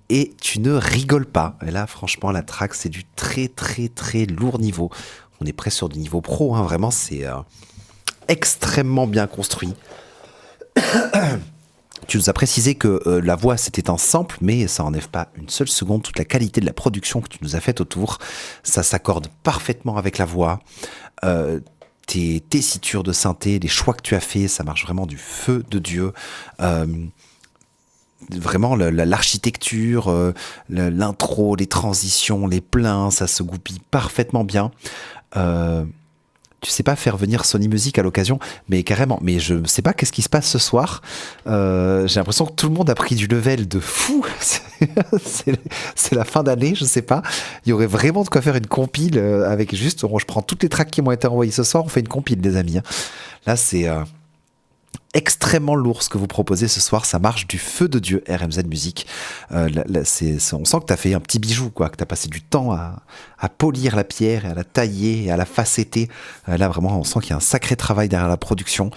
Et tu ne rigoles pas. Et là, franchement, la track, c'est du très très très lourd niveau. On est presque sur du niveau pro, hein. Vraiment, c'est extrêmement bien construit. Tu nous as précisé que la voix c'était un sample, mais ça enlève pas une seule seconde toute la qualité de la production que tu nous as faite autour. Ça s'accorde parfaitement avec la voix. Tes tessitures de synthé, les choix que tu as fait, ça marche vraiment du feu de Dieu. Vraiment l'architecture, l'intro, les transitions, les pleins, ça se goupille parfaitement bien. Tu sais pas faire venir Sony Music à l'occasion, mais carrément. Mais je sais pas qu'est-ce qui se passe ce soir. J'ai l'impression que tout le monde a pris du level de fou. C'est la fin d'année, je sais pas. Il y aurait vraiment de quoi faire une compile avec juste. Je prends toutes les tracks qui m'ont été envoyées ce soir. On fait une compile, les amis. Là, c'est extrêmement lourd ce que vous proposez ce soir. Ça marche du feu de Dieu, RMZ Music. On sent que tu as fait un petit bijou, quoi, que tu as passé du temps à polir la pierre et à la tailler et à la facetter. Là, vraiment, on sent qu'il y a un sacré travail derrière la production.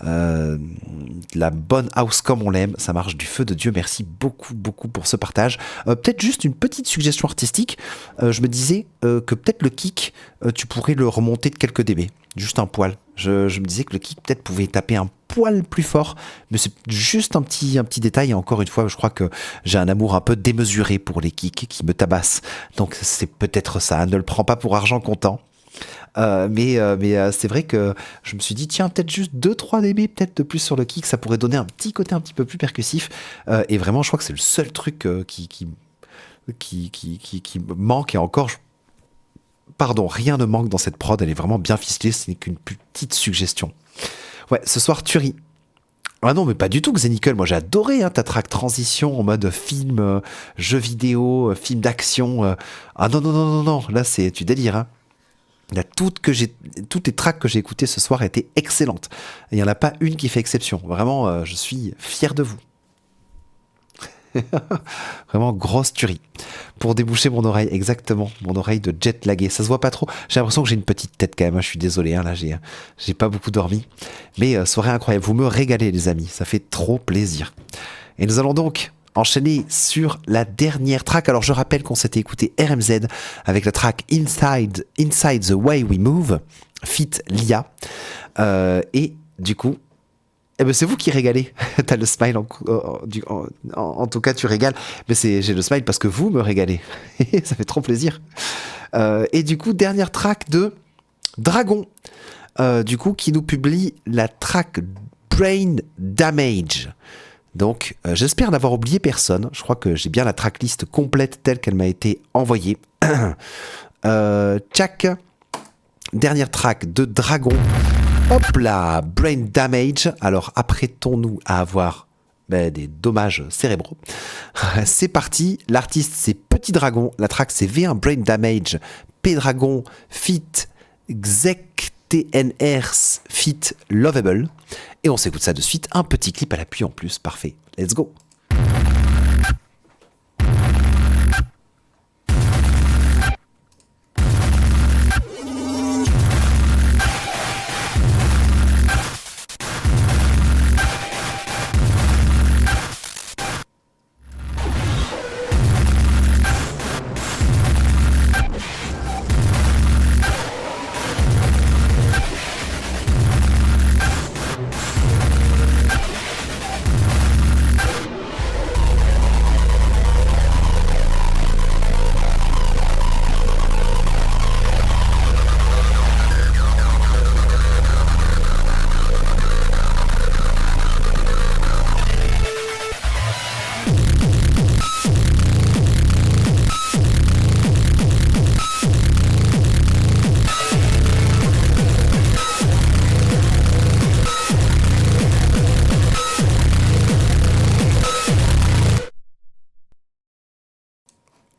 La bonne house comme on l'aime. Ça marche du feu de Dieu. Merci beaucoup, beaucoup pour ce partage. Peut-être juste une petite suggestion artistique. Je me disais que peut-être le kick, tu pourrais le remonter de quelques dB. Juste un poil. Je me disais que le kick peut-être pouvait taper un poil plus fort, mais c'est juste un petit détail. Et encore une fois, je crois que j'ai un amour un peu démesuré pour les kicks qui me tabassent. Donc c'est peut-être ça, ne le prends pas pour argent comptant. Mais c'est vrai que je me suis dit, tiens, peut-être juste 2-3 dB peut-être de plus sur le kick, ça pourrait donner un petit côté un petit peu plus percussif. Et vraiment, je crois que c'est le seul truc qui me manque. Et encore, pardon, rien ne manque dans cette prod, elle est vraiment bien ficelée, ce n'est qu'une petite suggestion. Ouais, ce soir, tuerie. Ah non, mais pas du tout, Xenical. Moi, j'ai adoré ta track transition en mode film, jeu vidéo, film d'action. Ah non, là, c'est tu délires, hein. Là, toutes les tracks que j'ai écoutées ce soir étaient excellentes. Il n'y en a pas une qui fait exception. Vraiment, je suis fier de vous. Vraiment grosse tuerie. Pour déboucher mon oreille, exactement, mon oreille de jet lagué. Ça se voit pas trop. J'ai l'impression que j'ai une petite tête quand même. Je suis désolé, là j'ai pas beaucoup dormi. Mais soirée incroyable. Vous me régalez, les amis. Ça fait trop plaisir. Et nous allons donc enchaîner sur la dernière track. Alors je rappelle qu'on s'était écouté RMZ avec la track Inside the Way We Move, feat Lia. Et du coup, c'est vous qui régalez. T'as le smile, en tout cas tu régales. Mais j'ai le smile parce que vous me régalez. Ça fait trop plaisir. Et du coup, dernière track de Dragon, du coup, qui nous publie la track Brain Damage. Donc, j'espère n'avoir oublié personne. Je crois que j'ai bien la tracklist complète telle qu'elle m'a été envoyée. Tchac, dernière track de Dragon. Hop là, Brain Damage. Alors, apprêtons-nous à avoir des dommages cérébraux. C'est parti. L'artiste, c'est Petit Dragon. La track, c'est V1 Brain Damage. P-Dragon, feat. Xek TNR's feat. Lovable. Et on s'écoute ça de suite. Un petit clip à l'appui en plus. Parfait. Let's go.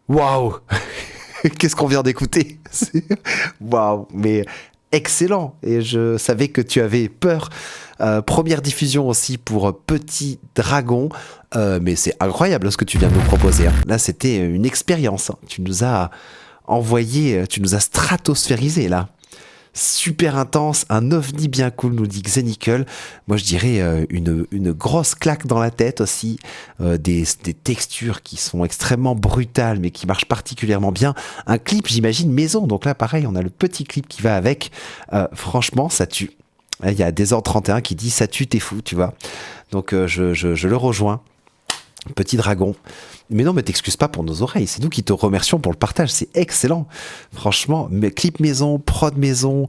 Waouh. Qu'est-ce qu'on vient d'écouter? Waouh, mais excellent. Et je savais que tu avais peur. Première diffusion aussi pour Petit Dragon. Mais c'est incroyable ce que tu viens de nous proposer, hein. Là, c'était une expérience, hein. Tu nous as envoyé, tu nous as stratosphérisé là. Super intense, un ovni bien cool, nous dit Xenical. Moi je dirais une grosse claque dans la tête aussi, des textures qui sont extrêmement brutales mais qui marchent particulièrement bien. Un clip, j'imagine, maison, donc là pareil, on a le petit clip qui va avec. Franchement, ça tue. Il y a Désordre31 qui dit ça tue, t'es fou, tu vois. Donc je le rejoins. Petit Dragon. Mais non, mais t'excuses pas pour nos oreilles, c'est nous qui te remercions pour le partage, c'est excellent. Franchement, clip maison, prod maison,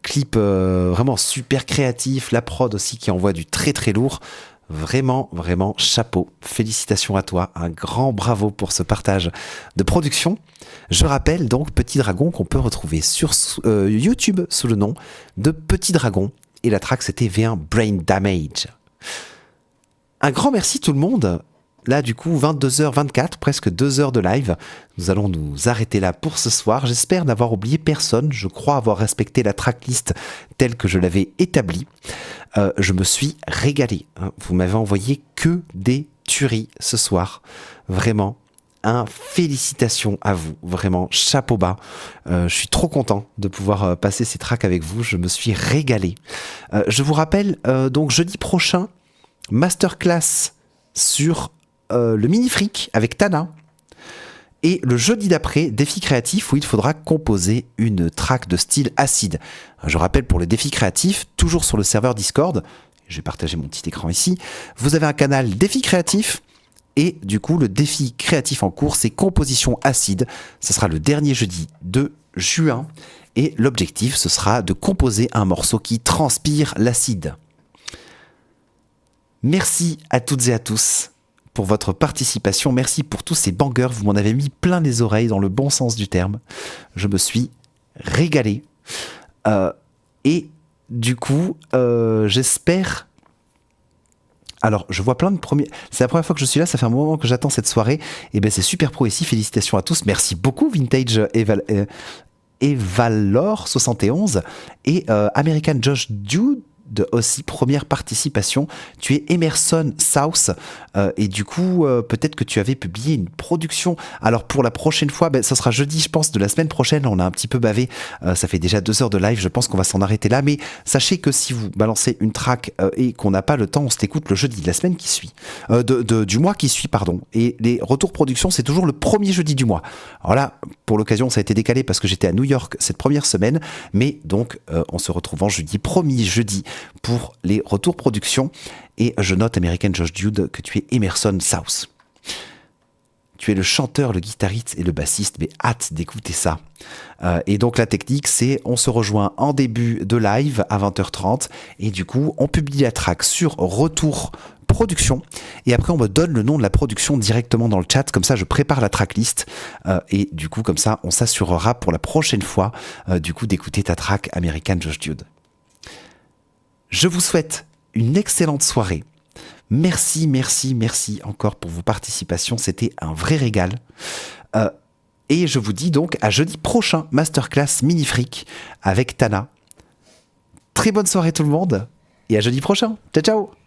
clip vraiment super créatif, la prod aussi qui envoie du très très lourd. Vraiment, vraiment, chapeau. Félicitations à toi, un grand bravo pour ce partage de production. Je rappelle donc Petit Dragon qu'on peut retrouver sur YouTube sous le nom de Petit Dragon. Et la track c'était V1 Brain Damage. Un grand merci tout le monde. Là, du coup, 22h24, presque 2 heures de live. Nous allons nous arrêter là pour ce soir. J'espère n'avoir oublié personne. Je crois avoir respecté la tracklist telle que je l'avais établie. Je me suis régalé. Vous m'avez envoyé que des tueries ce soir. Vraiment. Félicitations à vous. Vraiment, chapeau bas. Je suis trop content de pouvoir passer ces tracks avec vous. Je me suis régalé. Je vous rappelle, donc jeudi prochain, masterclass sur le mini fric avec Tana, et le jeudi d'après défi créatif où il faudra composer une track de style acide. Je rappelle, pour le défi créatif, toujours sur le serveur Discord, Je vais partager mon petit écran ici. Vous avez un canal défi créatif. Et du coup, le défi créatif en cours, c'est composition acide. Ce sera le dernier jeudi de juin. Et l'objectif, ce sera de composer un morceau qui transpire l'acide. Merci à toutes et à tous pour votre participation. Merci pour tous ces bangers. Vous m'en avez mis plein les oreilles dans le bon sens du terme. Je me suis régalé. Et du coup, j'espère... Alors, je vois plein de premiers... C'est la première fois que je suis là, ça fait un moment que j'attends cette soirée. Et ben c'est super pro ici, félicitations à tous. Merci beaucoup Vintage Evalor71 et American Josh Dude aussi, première participation. Tu es Emerson South et du coup peut-être que tu avais publié une production. Alors pour la prochaine fois, ça sera jeudi je pense de la semaine prochaine. On a un petit peu bavé, ça fait déjà 2 heures de live, je pense qu'on va s'en arrêter là, mais sachez que si vous balancez une track et qu'on n'a pas le temps, on s'écoute le jeudi de la semaine qui suit, du mois qui suit pardon, et les retours production c'est toujours le premier jeudi du mois. Alors là pour l'occasion ça a été décalé parce que j'étais à New York cette première semaine, mais donc on se retrouve en jeudi, premier jeudi pour les retours production. Et je note American Josh Dude que tu es Emerson South. Tu es le chanteur, le guitariste et le bassiste, mais hâte d'écouter ça. Et donc la technique c'est on se rejoint en début de live à 20h30 et du coup on publie la track sur retour production et après on me donne le nom de la production directement dans le chat, comme ça je prépare la tracklist et du coup comme ça on s'assurera pour la prochaine fois du coup d'écouter ta track American Josh Dude. Je vous souhaite une excellente soirée. Merci encore pour vos participations. C'était un vrai régal. Et je vous dis donc à jeudi prochain, Masterclass Mini Freak avec Tana. Très bonne soirée tout le monde et à jeudi prochain. Ciao ciao.